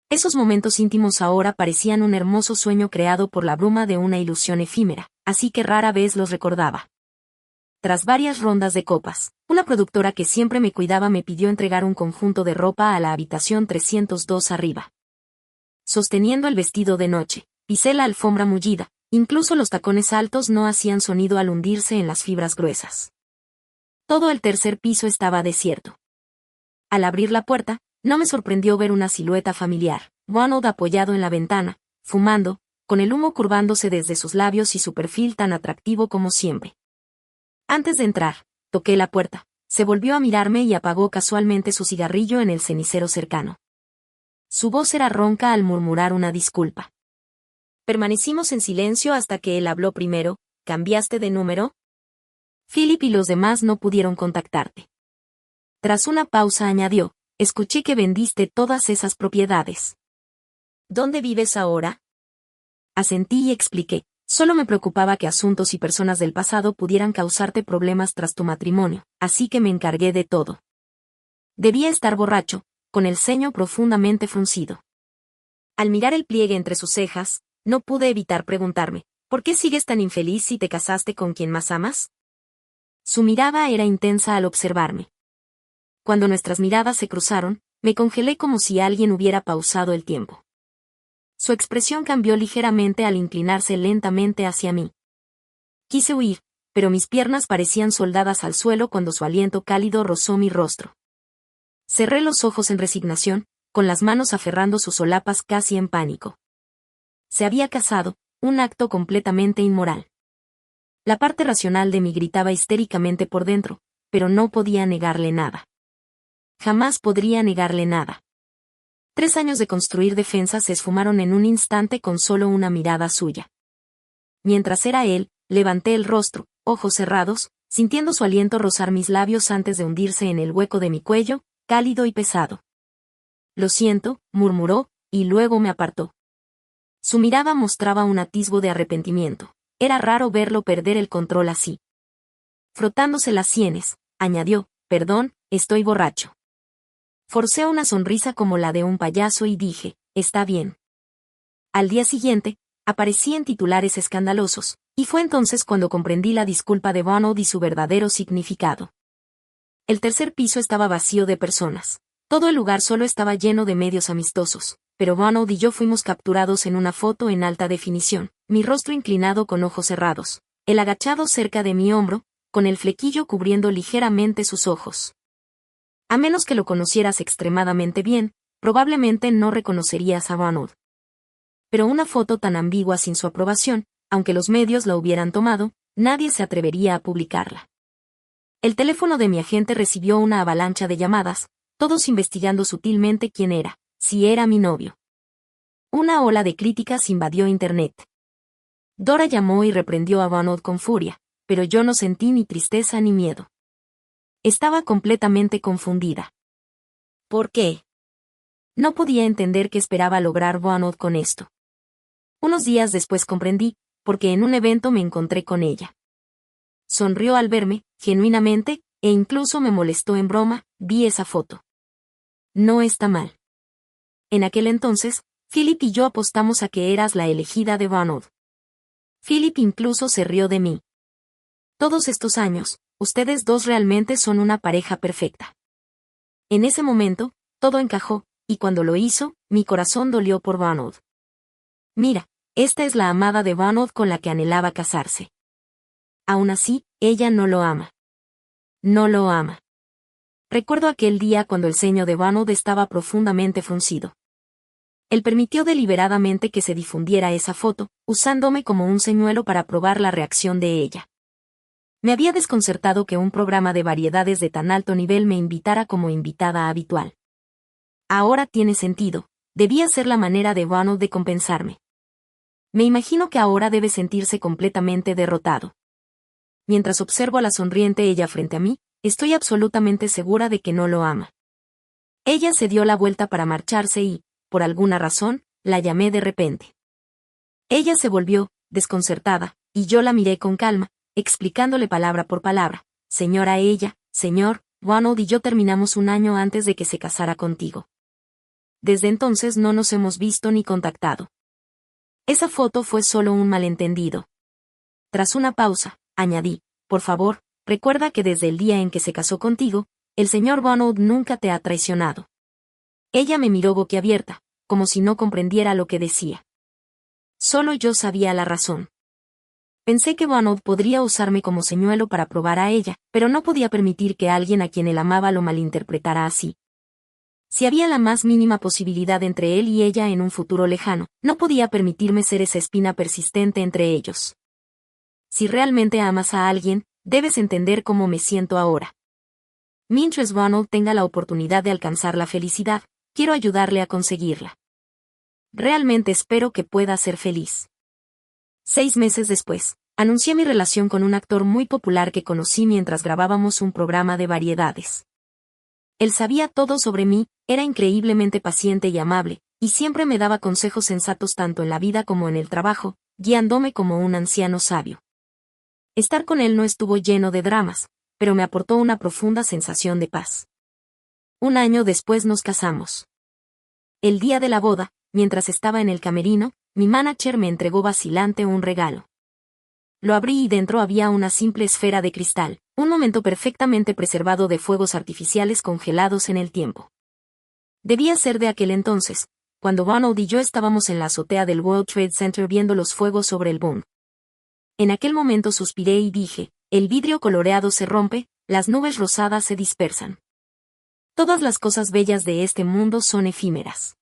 [SPEAKER 1] Esos momentos íntimos ahora parecían un hermoso sueño creado por la bruma de una ilusión efímera, así que rara vez los recordaba. Tras varias rondas de copas, una productora que siempre me cuidaba me pidió entregar un conjunto de ropa a la habitación 302 arriba. Sosteniendo el vestido de noche, pisé la alfombra mullida, incluso los tacones altos no hacían sonido al hundirse en las fibras gruesas. Todo el tercer piso estaba desierto. Al abrir la puerta, no me sorprendió ver una silueta familiar, Ronald apoyado en la ventana, fumando, con el humo curvándose desde sus labios y su perfil tan atractivo como siempre. Antes de entrar, toqué la puerta, se volvió a mirarme y apagó casualmente su cigarrillo en el cenicero cercano. Su voz era ronca al murmurar una disculpa. Permanecimos en silencio hasta que él habló primero. ¿Cambiaste de número? Philip y los demás no pudieron contactarte. Tras una pausa añadió, escuché que vendiste todas esas propiedades. ¿Dónde vives ahora? Asentí y expliqué, solo me preocupaba que asuntos y personas del pasado pudieran causarte problemas tras tu matrimonio, así que me encargué de todo. Debía estar borracho, con el ceño profundamente fruncido. Al mirar el pliegue entre sus cejas, no pude evitar preguntarme, ¿por qué sigues tan infeliz si te casaste con quien más amas? Su mirada era intensa al observarme. Cuando nuestras miradas se cruzaron, me congelé como si alguien hubiera pausado el tiempo. Su expresión cambió ligeramente al inclinarse lentamente hacia mí. Quise huir, pero mis piernas parecían soldadas al suelo cuando su aliento cálido rozó mi rostro. Cerré los ojos en resignación, con las manos aferrando sus solapas casi en pánico. Se había casado, un acto completamente inmoral. La parte racional de mí gritaba histéricamente por dentro, pero no podía negarle nada. Jamás podría negarle nada. 3 años de construir defensas se esfumaron en un instante con solo una mirada suya. Mientras era él, levanté el rostro, ojos cerrados, sintiendo su aliento rozar mis labios antes de hundirse en el hueco de mi cuello, cálido y pesado. Lo siento, murmuró, y luego me apartó. Su mirada mostraba un atisbo de arrepentimiento. Era raro verlo perder el control así. Frotándose las sienes, añadió, perdón, estoy borracho. Forcé una sonrisa como la de un payaso y dije, está bien. Al día siguiente, aparecí en titulares escandalosos, y fue entonces cuando comprendí la disculpa de Bonald y su verdadero significado. El tercer piso estaba vacío de personas. Todo el lugar solo estaba lleno de medios amistosos, pero Bonald y yo fuimos capturados en una foto en alta definición, mi rostro inclinado con ojos cerrados, él agachado cerca de mi hombro, con el flequillo cubriendo ligeramente sus ojos. A menos que lo conocieras extremadamente bien, probablemente no reconocerías a Bonald. Pero una foto tan ambigua sin su aprobación, aunque los medios la hubieran tomado, nadie se atrevería a publicarla. El teléfono de mi agente recibió una avalancha de llamadas, todos investigando sutilmente quién era, si era mi novio. Una ola de críticas invadió Internet. Dora llamó y reprendió a Bonald con furia, pero yo no sentí ni tristeza ni miedo. Estaba completamente confundida. ¿Por qué? No podía entender qué esperaba lograr Bonald con esto. Unos días después comprendí, porque en un evento me encontré con ella. Sonrió al verme, genuinamente, e incluso me molestó en broma, vi esa foto. No está mal. En aquel entonces, Philip y yo apostamos a que eras la elegida de Bonald. Philip incluso se rió de mí. Todos estos años, ustedes dos realmente son una pareja perfecta. En ese momento, todo encajó, y cuando lo hizo, mi corazón dolió por Bonald. Mira, esta es la amada de Bonald con la que anhelaba casarse. Aún así, ella no lo ama. No lo ama. Recuerdo aquel día cuando el ceño de Bonald estaba profundamente fruncido. Él permitió deliberadamente que se difundiera esa foto, usándome como un señuelo para probar la reacción de ella. Me había desconcertado que un programa de variedades de tan alto nivel me invitara como invitada habitual. Ahora tiene sentido, debía ser la manera de Bonald de compensarme. Me imagino que ahora debe sentirse completamente derrotado. Mientras observo a la sonriente ella frente a mí, estoy absolutamente segura de que no lo ama. Ella se dio la vuelta para marcharse y, por alguna razón, la llamé de repente. Ella se volvió, desconcertada, y yo la miré con calma, explicándole palabra por palabra, señora ella, señor, Bonald y yo terminamos un año antes de que se casara contigo. Desde entonces no nos hemos visto ni contactado. Esa foto fue solo un malentendido. Tras una pausa, añadí, por favor, recuerda que desde el día en que se casó contigo, el señor Bonald nunca te ha traicionado. Ella me miró boquiabierta, como si no comprendiera lo que decía. Solo yo sabía la razón. Pensé que Bonald podría usarme como señuelo para probar a ella, pero no podía permitir que alguien a quien él amaba lo malinterpretara así. Si había la más mínima posibilidad entre él y ella en un futuro lejano, no podía permitirme ser esa espina persistente entre ellos. Si realmente amas a alguien, debes entender cómo me siento ahora. Mientras Bonald tenga la oportunidad de alcanzar la felicidad, quiero ayudarle a conseguirla. Realmente espero que pueda ser feliz. 6 meses después, anuncié mi relación con un actor muy popular que conocí mientras grabábamos un programa de variedades. Él sabía todo sobre mí, era increíblemente paciente y amable, y siempre me daba consejos sensatos tanto en la vida como en el trabajo, guiándome como un anciano sabio. Estar con él no estuvo lleno de dramas, pero me aportó una profunda sensación de paz. 1 año después nos casamos. El día de la boda, mientras estaba en el camerino, mi manager me entregó vacilante un regalo. Lo abrí y dentro había una simple esfera de cristal, un momento perfectamente preservado de fuegos artificiales congelados en el tiempo. Debía ser de aquel entonces, cuando Bonald y yo estábamos en la azotea del World Trade Center viendo los fuegos sobre el boom. En aquel momento suspiré y dije, el vidrio coloreado se rompe, las nubes rosadas se dispersan. Todas las cosas bellas de este mundo son efímeras.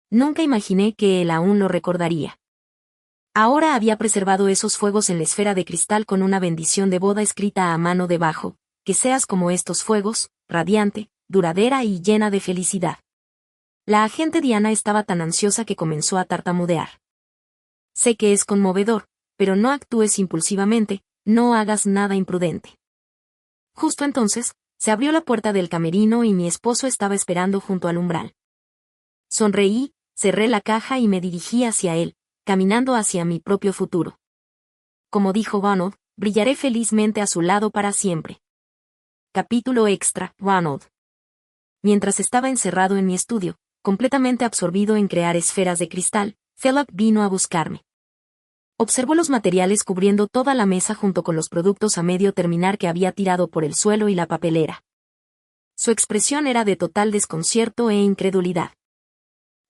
[SPEAKER 1] Nunca imaginé que él aún lo recordaría. Ahora había preservado esos fuegos en la esfera de cristal con una bendición de boda escrita a mano debajo, que seas como estos fuegos, radiante, duradera y llena de felicidad. La agente Diana estaba tan ansiosa que comenzó a tartamudear. Sé que es conmovedor, pero no actúes impulsivamente, no hagas nada imprudente. Justo entonces, se abrió la puerta del camerino y mi esposo estaba esperando junto al umbral. Sonreí, cerré la caja y me dirigí hacia él, caminando hacia mi propio futuro. Como dijo Ronald, brillaré felizmente a su lado para siempre. Capítulo extra, Ronald. Mientras estaba encerrado en mi estudio, completamente absorbido en crear esferas de cristal, Philip vino a buscarme. Observó los materiales cubriendo toda la mesa junto con los productos a medio terminar que había tirado por el suelo y la papelera. Su expresión era de total desconcierto e incredulidad.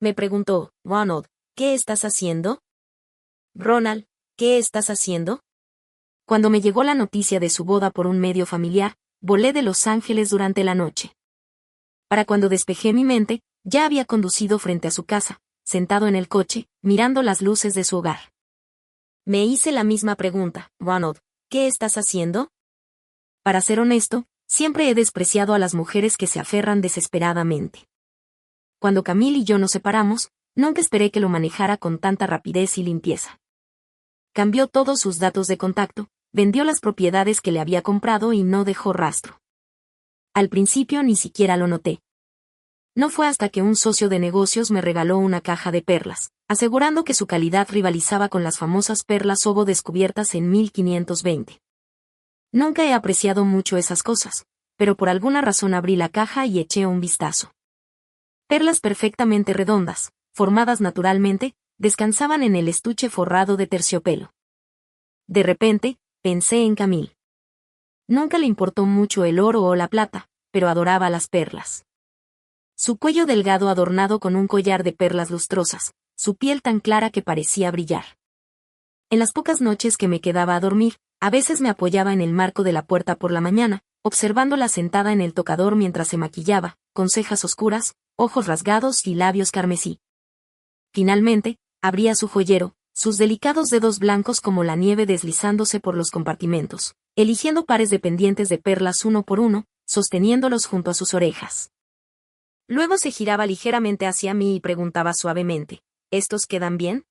[SPEAKER 1] Me preguntó, Ronald, ¿qué estás haciendo? Ronald, ¿qué estás haciendo? Cuando me llegó la noticia de su boda por un medio familiar, volé de Los Ángeles durante la noche. Para cuando despejé mi mente, ya había conducido frente a su casa, sentado en el coche, mirando las luces de su hogar. Me hice la misma pregunta, Ronald, ¿qué estás haciendo? Para ser honesto, siempre he despreciado a las mujeres que se aferran desesperadamente. Cuando Camille y yo nos separamos, nunca esperé que lo manejara con tanta rapidez y limpieza. Cambió todos sus datos de contacto, vendió las propiedades que le había comprado y no dejó rastro. Al principio ni siquiera lo noté. No fue hasta que un socio de negocios me regaló una caja de perlas, asegurando que su calidad rivalizaba con las famosas perlas Obo descubiertas en 1520. Nunca he apreciado mucho esas cosas, pero por alguna razón abrí la caja y eché un vistazo. Perlas perfectamente redondas, formadas naturalmente, descansaban en el estuche forrado de terciopelo. De repente, pensé en Camille. Nunca le importó mucho el oro o la plata, pero adoraba las perlas. Su cuello delgado adornado con un collar de perlas lustrosas, su piel tan clara que parecía brillar. En las pocas noches que me quedaba a dormir, a veces me apoyaba en el marco de la puerta por la mañana, observándola sentada en el tocador mientras se maquillaba, con cejas oscuras, ojos rasgados y labios carmesí. Finalmente, abría su joyero, sus delicados dedos blancos como la nieve deslizándose por los compartimentos, eligiendo pares de pendientes de perlas uno por uno, sosteniéndolos junto a sus orejas. Luego se giraba ligeramente hacia mí y preguntaba suavemente, ¿estos quedan bien?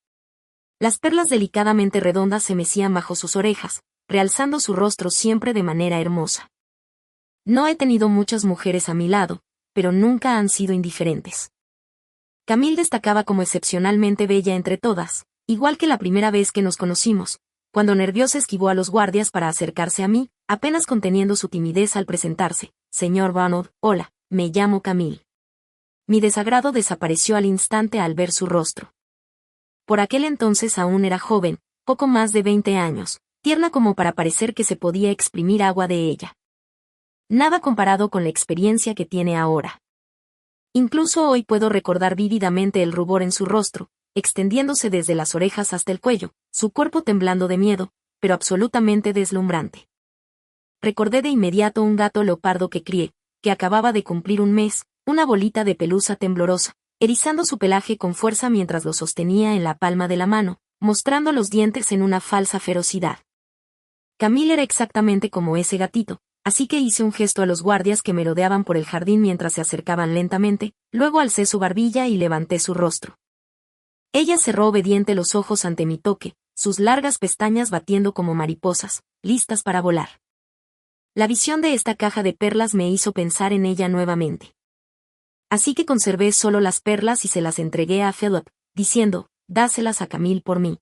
[SPEAKER 1] Las perlas delicadamente redondas se mecían bajo sus orejas, realzando su rostro siempre de manera hermosa. No he tenido muchas mujeres a mi lado, pero nunca han sido indiferentes. Camille destacaba como excepcionalmente bella entre todas, igual que la primera vez que nos conocimos, cuando nerviosa esquivó a los guardias para acercarse a mí, apenas conteniendo su timidez al presentarse. Señor Ronald, hola, me llamo Camille. Mi desagrado desapareció al instante al ver su rostro. Por aquel entonces aún era joven, poco más de 20 años, tierna como para parecer que se podía exprimir agua de ella. Nada comparado con la experiencia que tiene ahora. Incluso hoy puedo recordar vívidamente el rubor en su rostro, extendiéndose desde las orejas hasta el cuello, su cuerpo temblando de miedo, pero absolutamente deslumbrante. Recordé de inmediato un gato leopardo que crié, que acababa de cumplir un mes, una bolita de pelusa temblorosa, erizando su pelaje con fuerza mientras lo sostenía en la palma de la mano, mostrando los dientes en una falsa ferocidad. Camille era exactamente como ese gatito, así que hice un gesto a los guardias que merodeaban por el jardín mientras se acercaban lentamente, luego alcé su barbilla y levanté su rostro. Ella cerró obediente los ojos ante mi toque, sus largas pestañas batiendo como mariposas, listas para volar. La visión de esta caja de perlas me hizo pensar en ella nuevamente. Así que conservé solo las perlas y se las entregué a Philip, diciendo, dáselas a Camille por mí.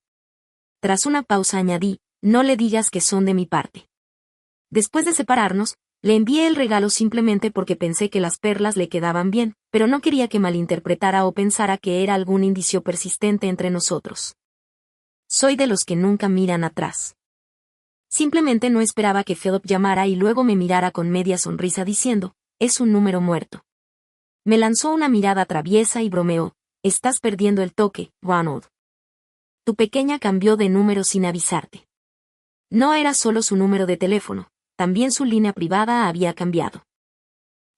[SPEAKER 1] Tras una pausa añadí, no le digas que son de mi parte. Después de separarnos, le envié el regalo simplemente porque pensé que las perlas le quedaban bien, pero no quería que malinterpretara o pensara que era algún indicio persistente entre nosotros. Soy de los que nunca miran atrás. Simplemente no esperaba que Philip llamara y luego me mirara con media sonrisa diciendo, es un número muerto. Me lanzó una mirada traviesa y bromeó, estás perdiendo el toque, Ronald. Tu pequeña cambió de número sin avisarte. No era solo su número de teléfono, también su línea privada había cambiado.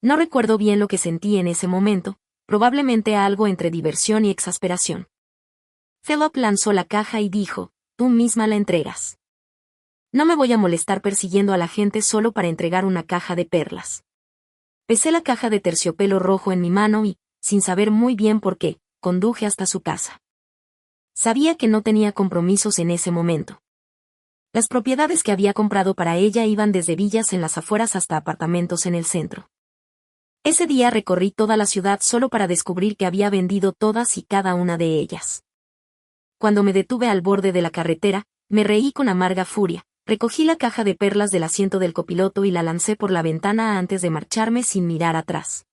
[SPEAKER 1] No recuerdo bien lo que sentí en ese momento, probablemente algo entre diversión y exasperación. Philip lanzó la caja y dijo, tú misma la entregas. No me voy a molestar persiguiendo a la gente solo para entregar una caja de perlas. Pesé la caja de terciopelo rojo en mi mano y, sin saber muy bien por qué, conduje hasta su casa. Sabía que no tenía compromisos en ese momento. Las propiedades que había comprado para ella iban desde villas en las afueras hasta apartamentos en el centro. Ese día recorrí toda la ciudad solo para descubrir que había vendido todas y cada una de ellas. Cuando me detuve al borde de la carretera, me reí con amarga furia. Recogí la caja de perlas del asiento del copiloto y la lancé por la ventana antes de marcharme sin mirar atrás.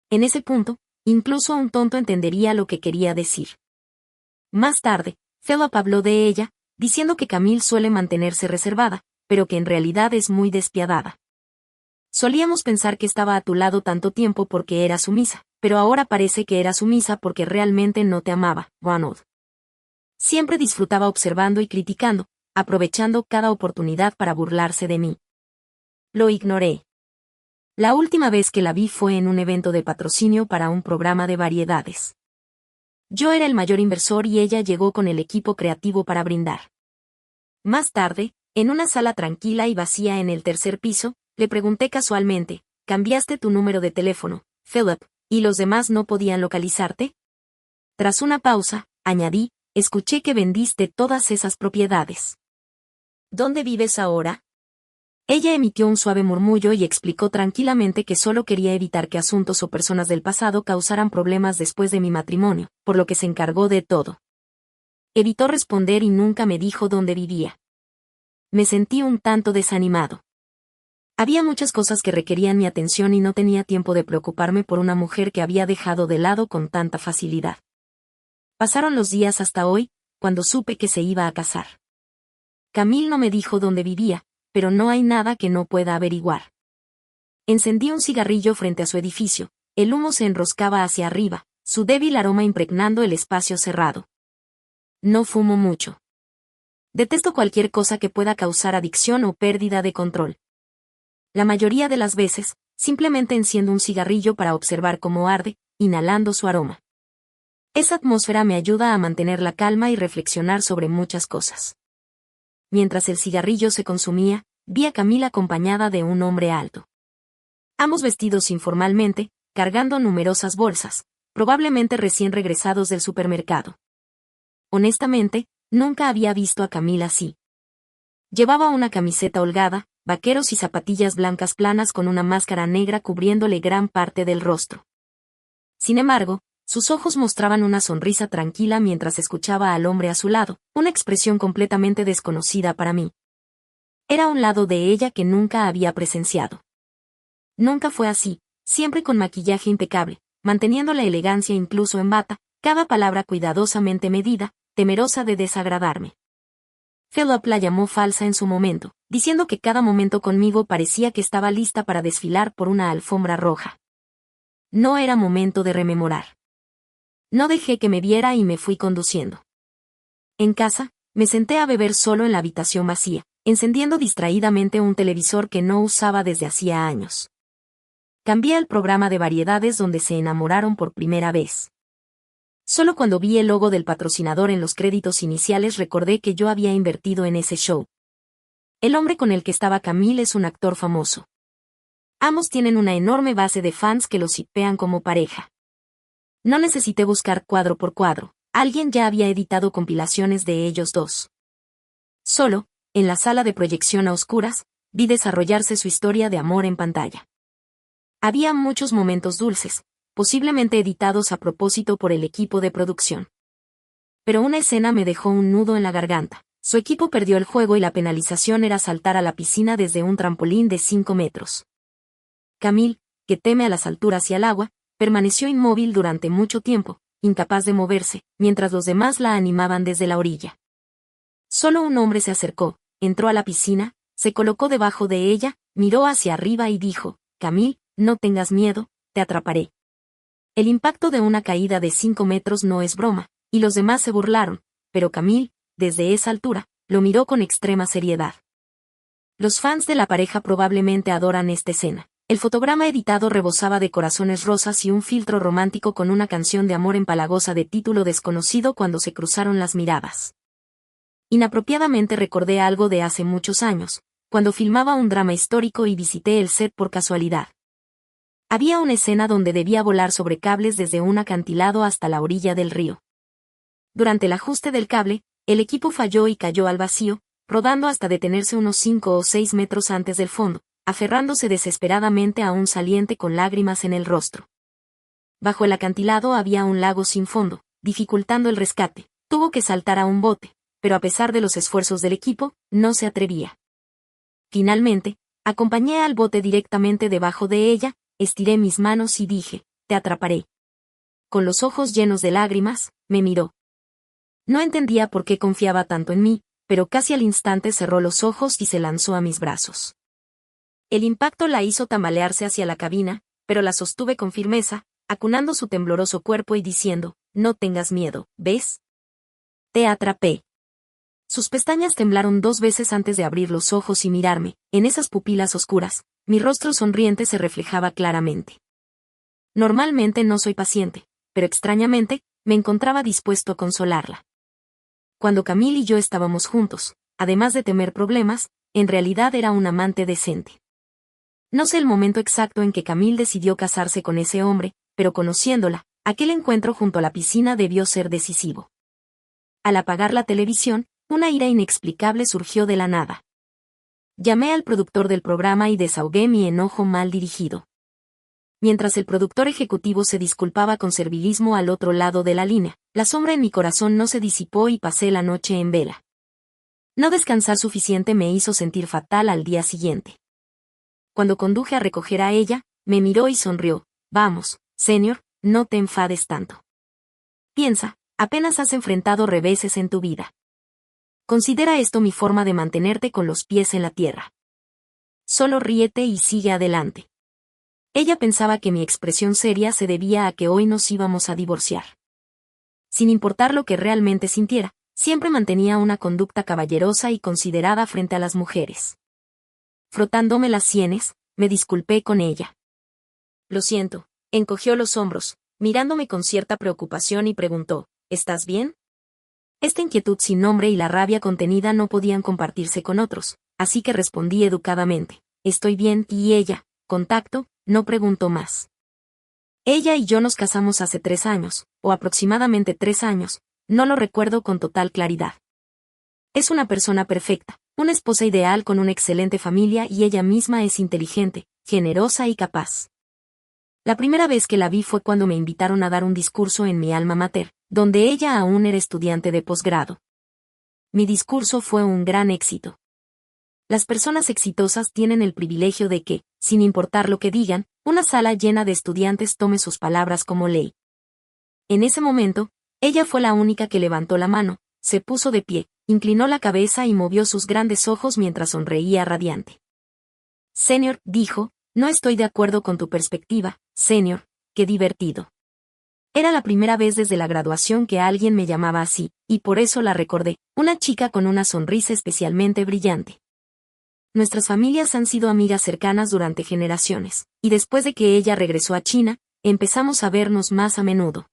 [SPEAKER 1] En ese punto, incluso un tonto entendería lo que quería decir. Más tarde, Philip habló de ella, diciendo que Camille suele mantenerse reservada, pero que en realidad es muy despiadada. Solíamos pensar que estaba a tu lado tanto tiempo porque era sumisa, pero ahora parece que era sumisa porque realmente no te amaba, Ronald. Siempre disfrutaba observando y criticando, aprovechando cada oportunidad para burlarse de mí. Lo ignoré. La última vez que la vi fue en un evento de patrocinio para un programa de variedades. Yo era el mayor inversor y ella llegó con el equipo creativo para brindar. Más tarde, en una sala tranquila y vacía en el tercer piso, le pregunté casualmente, ¿cambiaste tu número de teléfono, Philip, y los demás no podían localizarte? Tras una pausa, añadí, escuché que vendiste todas esas propiedades. ¿Dónde vives ahora? Ella emitió un suave murmullo y explicó tranquilamente que solo quería evitar que asuntos o personas del pasado causaran problemas después de mi matrimonio, por lo que se encargó de todo. Evitó responder y nunca me dijo dónde vivía. Me sentí un tanto desanimado. Había muchas cosas que requerían mi atención y no tenía tiempo de preocuparme por una mujer que había dejado de lado con tanta facilidad. Pasaron los días hasta hoy, cuando supe que se iba a casar. Camille no me dijo dónde vivía, pero no hay nada que no pueda averiguar. Encendí un cigarrillo frente a su edificio, el humo se enroscaba hacia arriba, su débil aroma impregnando el espacio cerrado. No fumo mucho. Detesto cualquier cosa que pueda causar adicción o pérdida de control. La mayoría de las veces, simplemente enciendo un cigarrillo para observar cómo arde, inhalando su aroma. Esa atmósfera me ayuda a mantener la calma y reflexionar sobre muchas cosas. Mientras el cigarrillo se consumía, vi a Camille acompañada de un hombre alto. Ambos vestidos informalmente, cargando numerosas bolsas, probablemente recién regresados del supermercado. Honestamente, nunca había visto a Camille así. Llevaba una camiseta holgada, vaqueros y zapatillas blancas planas con una máscara negra cubriéndole gran parte del rostro. Sin embargo, sus ojos mostraban una sonrisa tranquila mientras escuchaba al hombre a su lado, una expresión completamente desconocida para mí. Era un lado de ella que nunca había presenciado. Nunca fue así, siempre con maquillaje impecable, manteniendo la elegancia incluso en bata, cada palabra cuidadosamente medida, temerosa de desagradarme. Philip la llamó falsa en su momento, diciendo que cada momento conmigo parecía que estaba lista para desfilar por una alfombra roja. No era momento de rememorar. No dejé que me viera y me fui conduciendo. En casa, me senté a beber solo en la habitación vacía, encendiendo distraídamente un televisor que no usaba desde hacía años. Cambié al programa de variedades donde se enamoraron por primera vez. Solo cuando vi el logo del patrocinador en los créditos iniciales recordé que yo había invertido en ese show. El hombre con el que estaba Camille es un actor famoso. Ambos tienen una enorme base de fans que los shippean como pareja. No necesité buscar cuadro por cuadro, alguien ya había editado compilaciones de ellos dos. Solo, en la sala de proyección a oscuras, vi desarrollarse su historia de amor en pantalla. Había muchos momentos dulces, posiblemente editados a propósito por el equipo de producción. Pero una escena me dejó un nudo en la garganta. Su equipo perdió el juego y la penalización era saltar a la piscina desde un trampolín de 5 metros. Camille, que teme a las alturas y al agua, permaneció inmóvil durante mucho tiempo, incapaz de moverse, mientras los demás la animaban desde la orilla. Solo un hombre se acercó, entró a la piscina, se colocó debajo de ella, miró hacia arriba y dijo, «Camille, no tengas miedo, te atraparé». El impacto de una caída de 5 metros no es broma, y los demás se burlaron, pero Camille, desde esa altura, lo miró con extrema seriedad. Los fans de la pareja probablemente adoran esta escena. El fotograma editado rebosaba de corazones rosas y un filtro romántico con una canción de amor empalagosa de título desconocido cuando se cruzaron las miradas. Inapropiadamente recordé algo de hace muchos años, cuando filmaba un drama histórico y visité el set por casualidad. Había una escena donde debía volar sobre cables desde un acantilado hasta la orilla del río. Durante el ajuste del cable, el equipo falló y cayó al vacío, rodando hasta detenerse unos 5 o 6 metros antes del fondo, aferrándose desesperadamente a un saliente con lágrimas en el rostro. Bajo el acantilado había un lago sin fondo, dificultando el rescate. Tuvo que saltar a un bote, pero a pesar de los esfuerzos del equipo, no se atrevía. Finalmente, acompañé al bote directamente debajo de ella, estiré mis manos y dije, te atraparé. Con los ojos llenos de lágrimas, me miró. No entendía por qué confiaba tanto en mí, pero casi al instante cerró los ojos y se lanzó a mis brazos. El impacto la hizo tambalearse hacia la cabina, pero la sostuve con firmeza, acunando su tembloroso cuerpo y diciendo, no tengas miedo, ¿ves? Te atrapé. Sus pestañas temblaron 2 veces antes de abrir los ojos y mirarme. En esas pupilas oscuras, mi rostro sonriente se reflejaba claramente. Normalmente no soy paciente, pero extrañamente, me encontraba dispuesto a consolarla. Cuando Camille y yo estábamos juntos, además de temer problemas, en realidad era un amante decente. No sé el momento exacto en que Camille decidió casarse con ese hombre, pero conociéndola, aquel encuentro junto a la piscina debió ser decisivo. Al apagar la televisión, una ira inexplicable surgió de la nada. Llamé al productor del programa y desahogué mi enojo mal dirigido. Mientras el productor ejecutivo se disculpaba con servilismo al otro lado de la línea, la sombra en mi corazón no se disipó y pasé la noche en vela. No descansar suficiente me hizo sentir fatal al día siguiente. Cuando conduje a recoger a ella, me miró y sonrió. Vamos, señor, no te enfades tanto. Piensa, apenas has enfrentado reveses en tu vida. Considera esto mi forma de mantenerte con los pies en la tierra. Solo ríete y sigue adelante. Ella pensaba que mi expresión seria se debía a que hoy nos íbamos a divorciar. Sin importar lo que realmente sintiera, siempre mantenía una conducta caballerosa y considerada frente a las mujeres. Frotándome las sienes, me disculpé con ella. Lo siento, encogió los hombros, mirándome con cierta preocupación y preguntó, ¿estás bien? Esta inquietud sin nombre y la rabia contenida no podían compartirse con otros, así que respondí educadamente, estoy bien, y ella, con tacto, no preguntó más. Ella y yo nos casamos hace 3 años, o aproximadamente 3 años, no lo recuerdo con total claridad. Es una persona perfecta, una esposa ideal con una excelente familia y ella misma es inteligente, generosa y capaz. La primera vez que la vi fue cuando me invitaron a dar un discurso en mi alma mater, donde ella aún era estudiante de posgrado. Mi discurso fue un gran éxito. Las personas exitosas tienen el privilegio de que, sin importar lo que digan, una sala llena de estudiantes tome sus palabras como ley. En ese momento, ella fue la única que levantó la mano, se puso de pie, inclinó la cabeza y movió sus grandes ojos mientras sonreía radiante. Señor, dijo, no estoy de acuerdo con tu perspectiva, señor, qué divertido. Era la primera vez desde la graduación que alguien me llamaba así, y por eso la recordé, una chica con una sonrisa especialmente brillante. Nuestras familias han sido amigas cercanas durante generaciones, y después de que ella regresó a China, empezamos a vernos más a menudo.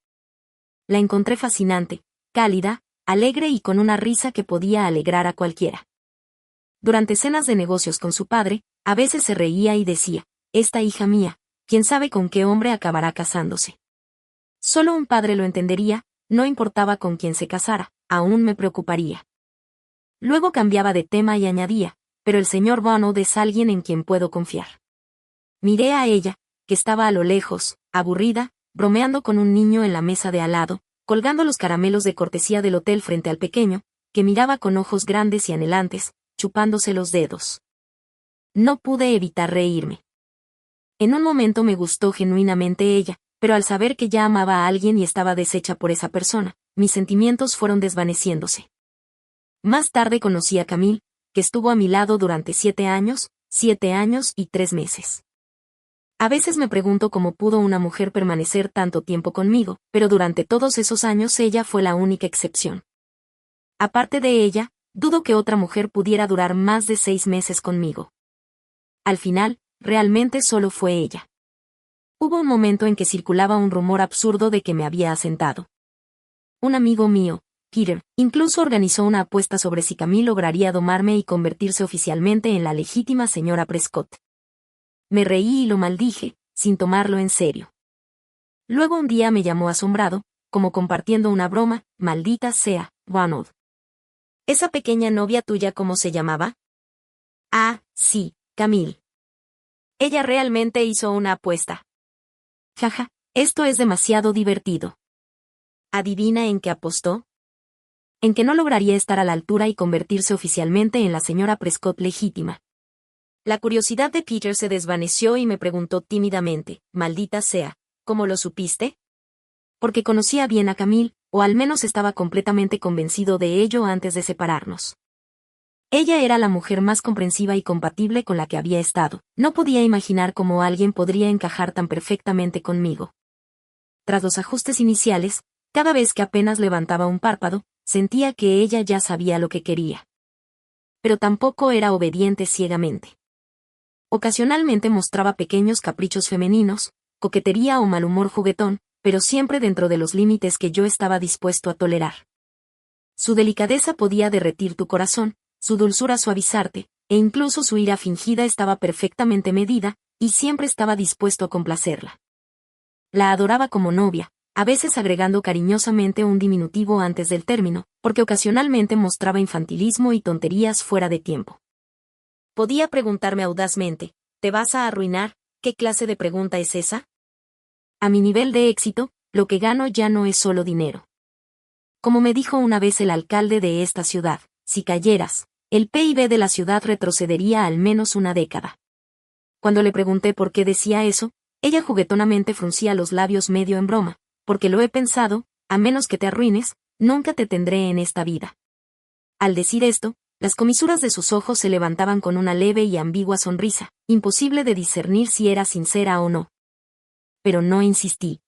[SPEAKER 1] La encontré fascinante, cálida, alegre y con una risa que podía alegrar a cualquiera. Durante cenas de negocios con su padre, a veces se reía y decía, esta hija mía, quién sabe con qué hombre acabará casándose. Solo un padre lo entendería, no importaba con quién se casara, aún me preocuparía. Luego cambiaba de tema y añadía, pero el señor Bonald es alguien en quien puedo confiar. Miré a ella, que estaba a lo lejos, aburrida, bromeando con un niño en la mesa de al lado, colgando los caramelos de cortesía del hotel frente al pequeño, que miraba con ojos grandes y anhelantes, chupándose los dedos. No pude evitar reírme. En un momento me gustó genuinamente ella, pero al saber que ya amaba a alguien y estaba deshecha por esa persona, mis sentimientos fueron desvaneciéndose. Más tarde conocí a Camille, que estuvo a mi lado durante 7 años y 3 meses. A veces me pregunto cómo pudo una mujer permanecer tanto tiempo conmigo, pero durante todos esos años ella fue la única excepción. Aparte de ella, dudo que otra mujer pudiera durar más de 6 meses conmigo. Al final, realmente solo fue ella. Hubo un momento en que circulaba un rumor absurdo de que me había asentado. Un amigo mío, Peter incluso organizó una apuesta sobre si Camille lograría domarme y convertirse oficialmente en la legítima señora Prescott. Me reí y lo maldije, sin tomarlo en serio. Luego un día me llamó asombrado, como compartiendo una broma: maldita sea, Ronald. ¿Esa pequeña novia tuya cómo se llamaba? Ah, sí, Camille. Ella realmente hizo una apuesta. Jaja, esto es demasiado divertido. ¿Adivina en qué apostó? En que no lograría estar a la altura y convertirse oficialmente en la señora Prescott legítima. La curiosidad de Peter se desvaneció y me preguntó tímidamente: maldita sea, ¿cómo lo supiste? Porque conocía bien a Camille, o al menos estaba completamente convencido de ello antes de separarnos. Ella era la mujer más comprensiva y compatible con la que había estado. No podía imaginar cómo alguien podría encajar tan perfectamente conmigo. Tras los ajustes iniciales, cada vez que apenas levantaba un párpado, sentía que ella ya sabía lo que quería. Pero tampoco era obediente ciegamente. Ocasionalmente mostraba pequeños caprichos femeninos, coquetería o mal humor juguetón, pero siempre dentro de los límites que yo estaba dispuesto a tolerar. Su delicadeza podía derretir tu corazón, su dulzura suavizarte, e incluso su ira fingida estaba perfectamente medida, y siempre estaba dispuesto a complacerla. La adoraba como novia, a veces agregando cariñosamente un diminutivo antes del término, porque ocasionalmente mostraba infantilismo y tonterías fuera de tiempo. Podía preguntarme audazmente: ¿te vas a arruinar? ¿Qué clase de pregunta es esa? A mi nivel de éxito, lo que gano ya no es solo dinero. Como me dijo una vez el alcalde de esta ciudad, si cayeras, el PIB de la ciudad retrocedería al menos una década. Cuando le pregunté por qué decía eso, ella juguetonamente fruncía los labios medio en broma: porque lo he pensado, a menos que te arruines, nunca te tendré en esta vida. Al decir esto, las comisuras de sus ojos se levantaban con una leve y ambigua sonrisa, imposible de discernir si era sincera o no. Pero no insistí.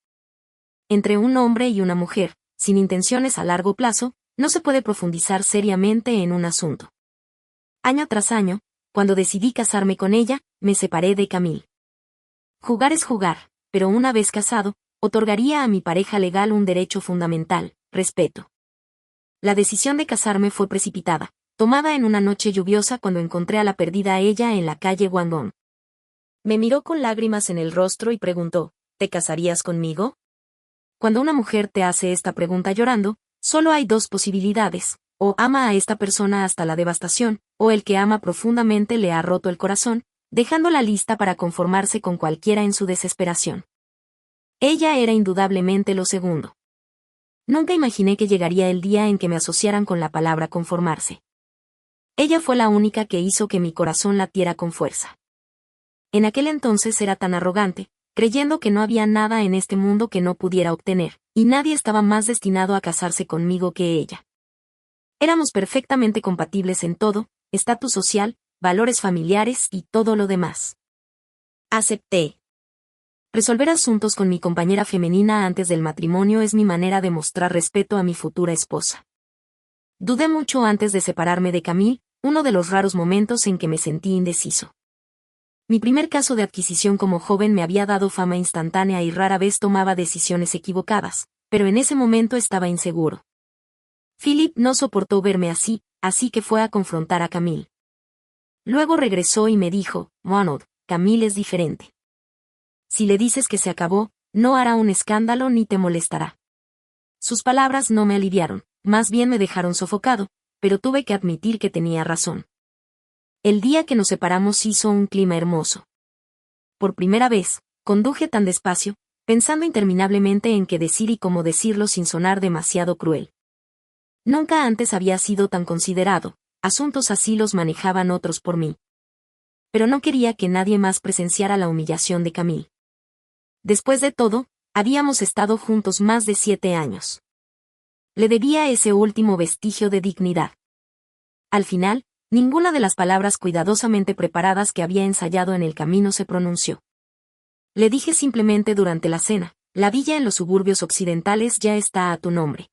[SPEAKER 1] Entre un hombre y una mujer, sin intenciones a largo plazo, no se puede profundizar seriamente en un asunto. Año tras año, cuando decidí casarme con ella, me separé de Camille. Jugar es jugar, pero una vez casado, otorgaría a mi pareja legal un derecho fundamental: respeto. La decisión de casarme fue precipitada, tomada en una noche lluviosa cuando encontré a la perdida a ella en la calle Guangdong. Me miró con lágrimas en el rostro y preguntó: ¿te casarías conmigo? Cuando una mujer te hace esta pregunta llorando, solo hay dos posibilidades: o ama a esta persona hasta la devastación, o el que ama profundamente le ha roto el corazón, dejándola lista para conformarse con cualquiera en su desesperación. Ella era indudablemente lo segundo. Nunca imaginé que llegaría el día en que me asociaran con la palabra conformarse. Ella fue la única que hizo que mi corazón latiera con fuerza. En aquel entonces era tan arrogante, creyendo que no había nada en este mundo que no pudiera obtener, y nadie estaba más destinado a casarse conmigo que ella. Éramos perfectamente compatibles en todo: estatus social, valores familiares y todo lo demás. Acepté. Resolver asuntos con mi compañera femenina antes del matrimonio es mi manera de mostrar respeto a mi futura esposa. Dudé mucho antes de separarme de Camille, uno de los raros momentos en que me sentí indeciso. Mi primer caso de adquisición como joven me había dado fama instantánea y rara vez tomaba decisiones equivocadas, pero en ese momento estaba inseguro. Philip no soportó verme así que fue a confrontar a Camille. Luego regresó y me dijo: Ronald, Camille es diferente. Si le dices que se acabó, no hará un escándalo ni te molestará. Sus palabras no me aliviaron, más bien me dejaron sofocado, pero tuve que admitir que tenía razón. El día que nos separamos hizo un clima hermoso. Por primera vez, conduje tan despacio, pensando interminablemente en qué decir y cómo decirlo sin sonar demasiado cruel. Nunca antes había sido tan considerado, asuntos así los manejaban otros por mí. Pero no quería que nadie más presenciara la humillación de Camille. Después de todo, habíamos estado juntos más de 7 años. Le debía ese último vestigio de dignidad. Al final, ninguna de las palabras cuidadosamente preparadas que había ensayado en el camino se pronunció. Le dije simplemente durante la cena: la villa en los suburbios occidentales ya está a tu nombre.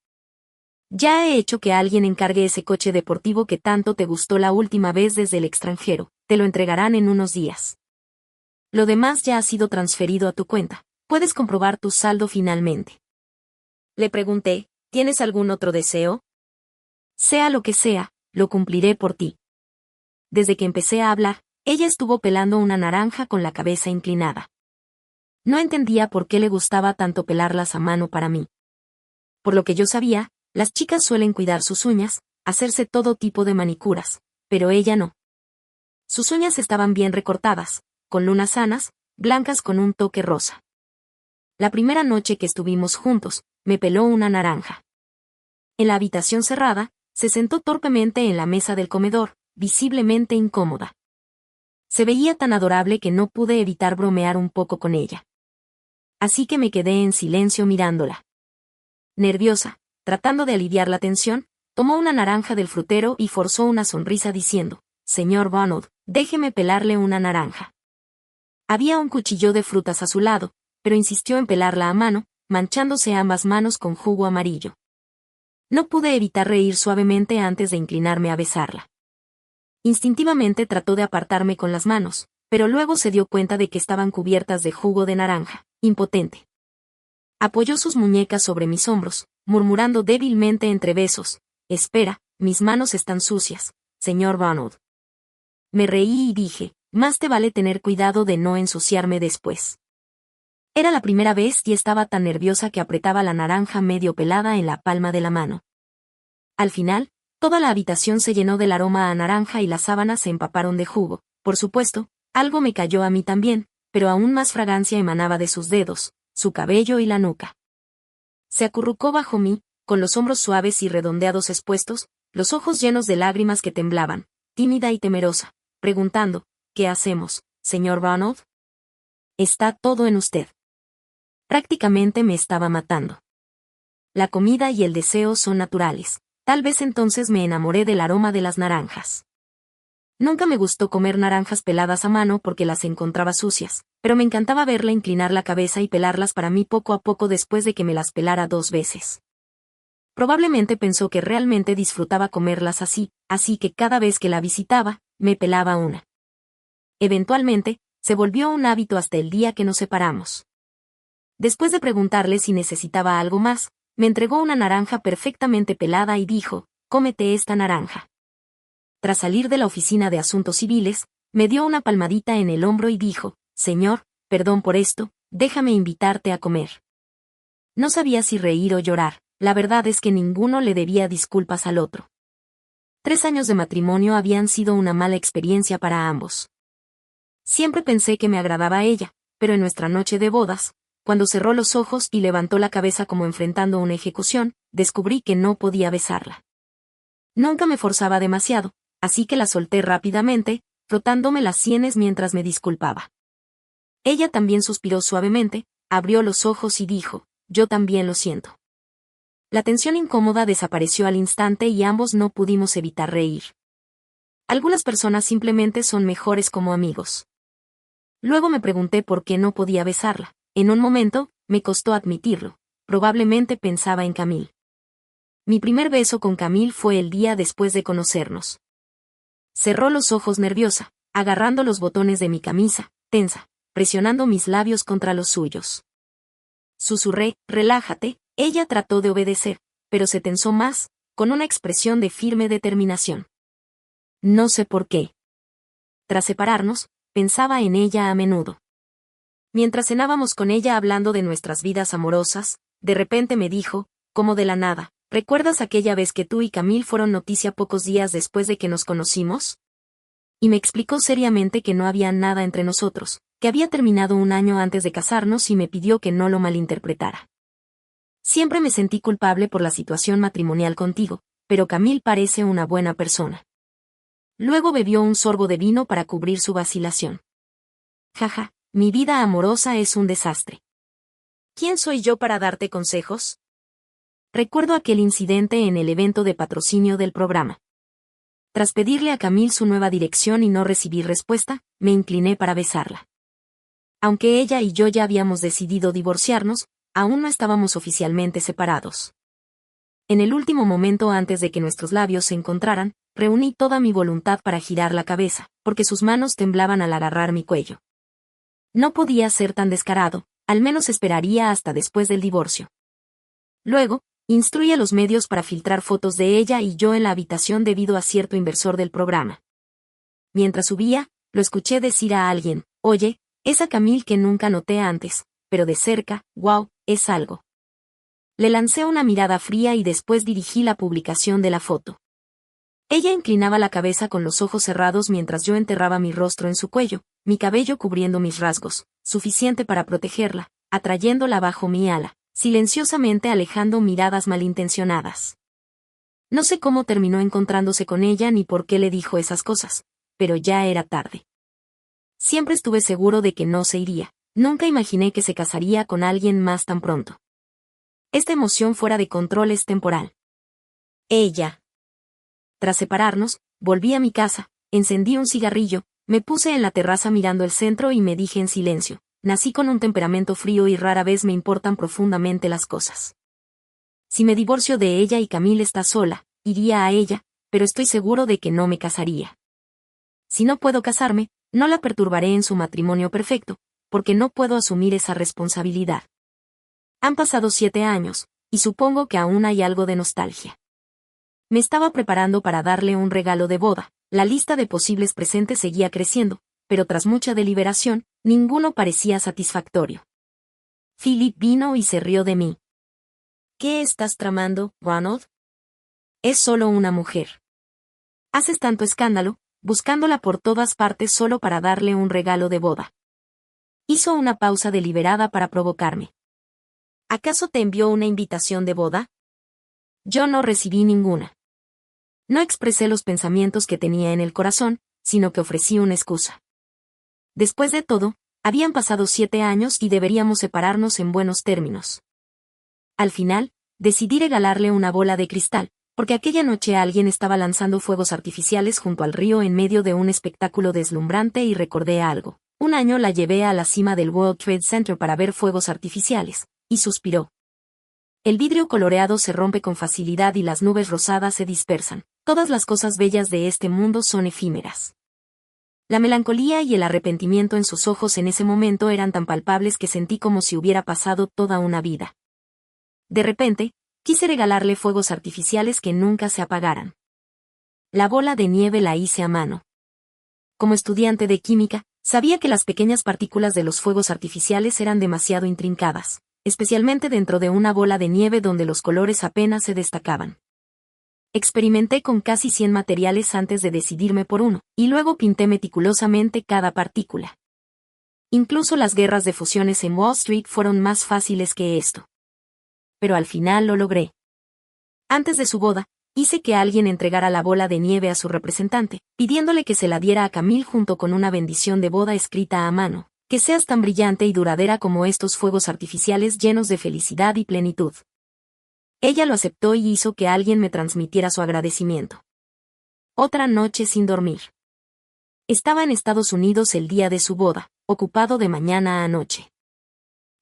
[SPEAKER 1] Ya he hecho que alguien encargue ese coche deportivo que tanto te gustó la última vez desde el extranjero, te lo entregarán en unos días. Lo demás ya ha sido transferido a tu cuenta, puedes comprobar tu saldo finalmente. Le pregunté: ¿tienes algún otro deseo? Sea lo que sea, lo cumpliré por ti. Desde que empecé a hablar, ella estuvo pelando una naranja con la cabeza inclinada. No entendía por qué le gustaba tanto pelarlas a mano para mí. Por lo que yo sabía, las chicas suelen cuidar sus uñas, hacerse todo tipo de manicuras, pero ella no. Sus uñas estaban bien recortadas, con lunas sanas, blancas con un toque rosa. La primera noche que estuvimos juntos, me peló una naranja. En la habitación cerrada, se sentó torpemente en la mesa del comedor, visiblemente incómoda. Se veía tan adorable que no pude evitar bromear un poco con ella. Así que me quedé en silencio mirándola. Nerviosa, tratando de aliviar la tensión, tomó una naranja del frutero y forzó una sonrisa diciendo: «Señor Bonald, déjeme pelarle una naranja». Había un cuchillo de frutas a su lado, pero insistió en pelarla a mano, manchándose ambas manos con jugo amarillo. No pude evitar reír suavemente antes de inclinarme a besarla. Instintivamente trató de apartarme con las manos, pero luego se dio cuenta de que estaban cubiertas de jugo de naranja, impotente. Apoyó sus muñecas sobre mis hombros, murmurando débilmente entre besos: «Espera, mis manos están sucias, señor Bonald». Me reí y dije: «Más te vale tener cuidado de no ensuciarme después». Era la primera vez y estaba tan nerviosa que apretaba la naranja medio pelada en la palma de la mano. Al final, toda la habitación se llenó del aroma a naranja y las sábanas se empaparon de jugo. Por supuesto, algo me cayó a mí también, pero aún más fragancia emanaba de sus dedos, su cabello y la nuca. Se acurrucó bajo mí, con los hombros suaves y redondeados expuestos, los ojos llenos de lágrimas que temblaban, tímida y temerosa, preguntando: «¿Qué hacemos, señor Bonald? Está todo en usted». Prácticamente me estaba matando. La comida y el deseo son naturales. Tal vez entonces me enamoré del aroma de las naranjas. Nunca me gustó comer naranjas peladas a mano porque las encontraba sucias, pero me encantaba verla inclinar la cabeza y pelarlas para mí poco a poco después de que me las pelara 2 veces. Probablemente pensó que realmente disfrutaba comerlas así que cada vez que la visitaba, me pelaba una. Eventualmente, se volvió un hábito hasta el día que nos separamos. Después de preguntarle si necesitaba algo más, me entregó una naranja perfectamente pelada y dijo: «Cómete esta naranja». Tras salir de la oficina de Asuntos Civiles, me dio una palmadita en el hombro y dijo: «Señor, perdón por esto, déjame invitarte a comer». No sabía si reír o llorar, la verdad es que ninguno le debía disculpas al otro. 3 años de matrimonio habían sido una mala experiencia para ambos. Siempre pensé que me agradaba a ella, pero en nuestra noche de bodas, cuando cerró los ojos y levantó la cabeza como enfrentando una ejecución, descubrí que no podía besarla. Nunca me forzaba demasiado, así que la solté rápidamente, frotándome las sienes mientras me disculpaba. Ella también suspiró suavemente, abrió los ojos y dijo: «Yo también lo siento». La tensión incómoda desapareció al instante y ambos no pudimos evitar reír. Algunas personas simplemente son mejores como amigos. Luego me pregunté por qué no podía besarla. En un momento, me costó admitirlo, probablemente pensaba en Camille. Mi primer beso con Camille fue el día después de conocernos. Cerró los ojos nerviosa, agarrando los botones de mi camisa, tensa, presionando mis labios contra los suyos. Susurré: «Relájate». Ella trató de obedecer, pero se tensó más, con una expresión de firme determinación. No sé por qué. Tras separarnos, pensaba en ella a menudo. Mientras cenábamos con ella hablando de nuestras vidas amorosas, de repente me dijo, como de la nada: «¿Recuerdas aquella vez que tú y Camille fueron noticia pocos días después de que nos conocimos?» Y me explicó seriamente que no había nada entre nosotros, que había terminado 1 año antes de casarnos y me pidió que no lo malinterpretara. Siempre me sentí culpable por la situación matrimonial contigo, pero Camille parece una buena persona. Luego bebió un sorbo de vino para cubrir su vacilación. Jaja. Mi vida amorosa es un desastre. ¿Quién soy yo para darte consejos? Recuerdo aquel incidente en el evento de patrocinio del programa. Tras pedirle a Camille su nueva dirección y no recibir respuesta, me incliné para besarla. Aunque ella y yo ya habíamos decidido divorciarnos, aún no estábamos oficialmente separados. En el último momento antes de que nuestros labios se encontraran, reuní toda mi voluntad para girar la cabeza, porque sus manos temblaban al agarrar mi cuello. No podía ser tan descarado, al menos esperaría hasta después del divorcio. Luego, Instruye a los medios para filtrar fotos de ella y yo en la habitación debido a cierto inversor del programa. Mientras subía, lo escuché decir a alguien, oye, esa Camille que nunca noté antes, pero de cerca, wow, es algo. Le lancé una mirada fría y después dirigí la publicación de la foto. Ella inclinaba la cabeza con los ojos cerrados mientras yo enterraba mi rostro en su cuello, mi cabello cubriendo mis rasgos, suficiente para protegerla, atrayéndola bajo mi ala, silenciosamente alejando miradas malintencionadas. No sé cómo terminó encontrándose con ella ni por qué le dijo esas cosas, pero ya era tarde. Siempre estuve seguro de que no se iría, nunca imaginé que se casaría con alguien más tan pronto. Esta emoción fuera de control es temporal. Ella. Tras separarnos, volví a mi casa, encendí un cigarrillo, me puse en la terraza mirando el centro y me dije en silencio, nací con un temperamento frío y rara vez me importan profundamente las cosas. Si me divorcio de ella y Camille está sola, iría a ella, pero estoy seguro de que no me casaría. Si no puedo casarme, no la perturbaré en su matrimonio perfecto, porque no puedo asumir esa responsabilidad. Han pasado 7 años, y supongo que aún hay algo de nostalgia. Me estaba preparando para darle un regalo de boda, la lista de posibles presentes seguía creciendo, pero tras mucha deliberación, ninguno parecía satisfactorio. Philip vino y se rió de mí. ¿Qué estás tramando, Ronald? Es solo una mujer. Haces tanto escándalo, buscándola por todas partes solo para darle un regalo de boda. Hizo una pausa deliberada para provocarme. ¿Acaso te envió una invitación de boda? Yo no recibí ninguna. No expresé los pensamientos que tenía en el corazón, sino que ofrecí una excusa. Después de todo, habían pasado 7 años y deberíamos separarnos en buenos términos. Al final, decidí regalarle una bola de cristal, porque aquella noche alguien estaba lanzando fuegos artificiales junto al río en medio de un espectáculo deslumbrante y recordé algo. Un año la llevé a la cima del World Trade Center para ver fuegos artificiales, y suspiró. El vidrio coloreado se rompe con facilidad y las nubes rosadas se dispersan. Todas las cosas bellas de este mundo son efímeras. La melancolía y el arrepentimiento en sus ojos en ese momento eran tan palpables que sentí como si hubiera pasado toda una vida. De repente, quise regalarle fuegos artificiales que nunca se apagaran. La bola de nieve la hice a mano. Como estudiante de química, sabía que las pequeñas partículas de los fuegos artificiales eran demasiado intrincadas, especialmente dentro de una bola de nieve donde los colores apenas se destacaban. Experimenté con casi 100 materiales antes de decidirme por uno, y luego pinté meticulosamente cada partícula. Incluso las guerras de fusiones en Wall Street fueron más fáciles que esto. Pero al final lo logré. Antes de su boda, hice que alguien entregara la bola de nieve a su representante, pidiéndole que se la diera a Camille junto con una bendición de boda escrita a mano, que seas tan brillante y duradera como estos fuegos artificiales llenos de felicidad y plenitud. Ella lo aceptó y hizo que alguien me transmitiera su agradecimiento. Otra noche sin dormir. Estaba en Estados Unidos el día de su boda, ocupado de mañana a noche.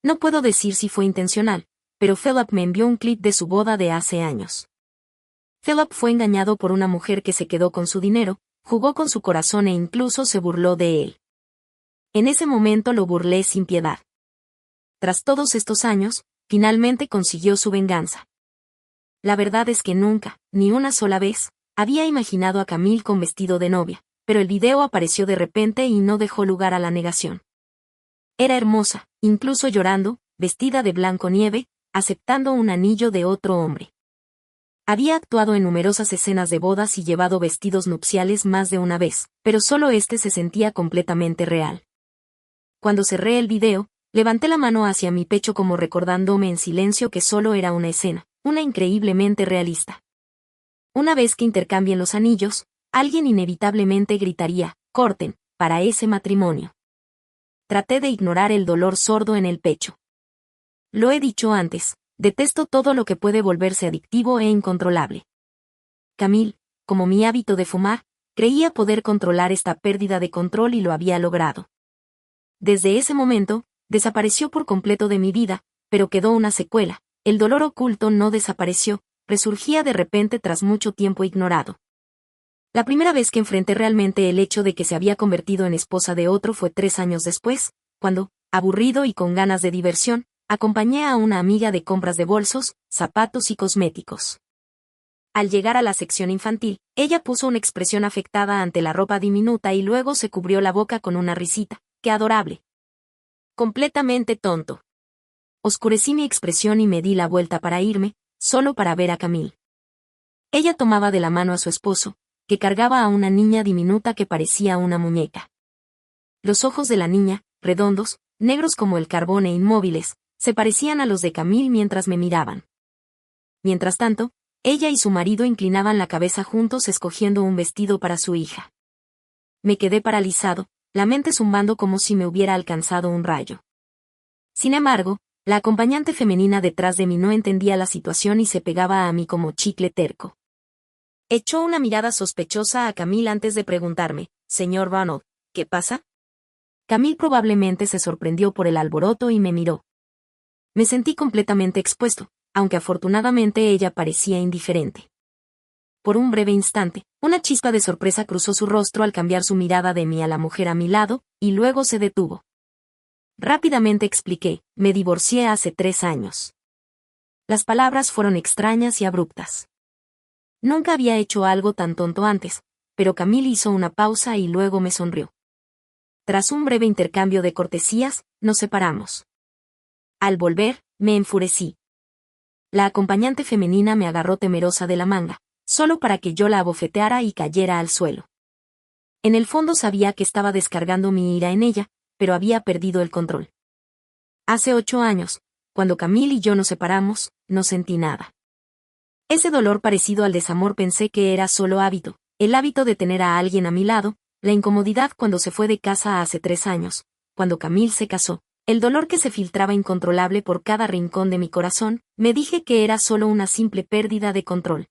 [SPEAKER 1] No puedo decir si fue intencional, pero Philip me envió un clip de su boda de hace años. Philip fue engañado por una mujer que se quedó con su dinero, jugó con su corazón e incluso se burló de él. En ese momento lo burlé sin piedad. Tras todos estos años, finalmente consiguió su venganza. La verdad es que nunca, ni una sola vez, había imaginado a Camille con vestido de novia, pero el video apareció de repente y no dejó lugar a la negación. Era hermosa, incluso llorando, vestida de blanco nieve, aceptando un anillo de otro hombre. Había actuado en numerosas escenas de bodas y llevado vestidos nupciales más de una vez, pero solo este se sentía completamente real. Cuando cerré el video, levanté la mano hacia mi pecho como recordándome en silencio que solo era una escena, una increíblemente realista. Una vez que intercambien los anillos, alguien inevitablemente gritaría, corten, para ese matrimonio. Traté de ignorar el dolor sordo en el pecho. Lo he dicho antes, detesto todo lo que puede volverse adictivo e incontrolable. Camille, como mi hábito de fumar, creía poder controlar esta pérdida de control y lo había logrado. Desde ese momento, desapareció por completo de mi vida, pero quedó una secuela. El dolor oculto no desapareció, resurgía de repente tras mucho tiempo ignorado. La primera vez que enfrenté realmente el hecho de que se había convertido en esposa de otro fue 3 años después, cuando, aburrido y con ganas de diversión, Acompañé a una amiga de compras de bolsos, zapatos y cosméticos. Al llegar a la sección infantil, ella puso una expresión afectada ante la ropa diminuta y luego se cubrió la boca con una risita. ¡Qué adorable! Completamente tonto. Oscurecí mi expresión y me di la vuelta para irme, solo para ver a Camille. Ella tomaba de la mano a su esposo, que cargaba a una niña diminuta que parecía una muñeca. Los ojos de la niña, redondos, negros como el carbón e inmóviles, se parecían a los de Camille mientras me miraban. Mientras tanto, ella y su marido inclinaban la cabeza juntos escogiendo un vestido para su hija. Me quedé paralizado, la mente zumbando como si me hubiera alcanzado un rayo. Sin embargo, la acompañante femenina detrás de mí no entendía la situación y se pegaba a mí como chicle terco. Echó una mirada sospechosa a Camille antes de preguntarme, «Señor Ronald, ¿qué pasa?» Camille probablemente se sorprendió por el alboroto y me miró. Me sentí completamente expuesto, aunque afortunadamente ella parecía indiferente. Por un breve instante, una chispa de sorpresa cruzó su rostro al cambiar su mirada de mí a la mujer a mi lado, y luego se detuvo. Rápidamente expliqué, me divorcié hace 3 años. Las palabras fueron extrañas y abruptas. Nunca había hecho algo tan tonto antes, pero Camille hizo una pausa y luego me sonrió. Tras un breve intercambio de cortesías, nos separamos. Al volver, me enfurecí. La acompañante femenina me agarró temerosa de la manga, solo para que yo la abofeteara y cayera al suelo. En el fondo sabía que estaba descargando mi ira en ella, pero había perdido el control. Hace 8 años, cuando Camille y yo nos separamos, no sentí nada. Ese dolor parecido al desamor pensé que era solo hábito, el hábito de tener a alguien a mi lado, la incomodidad cuando se fue de casa hace 3 años, cuando Camille se casó, el dolor que se filtraba incontrolable por cada rincón de mi corazón, me dije que era solo una simple pérdida de control.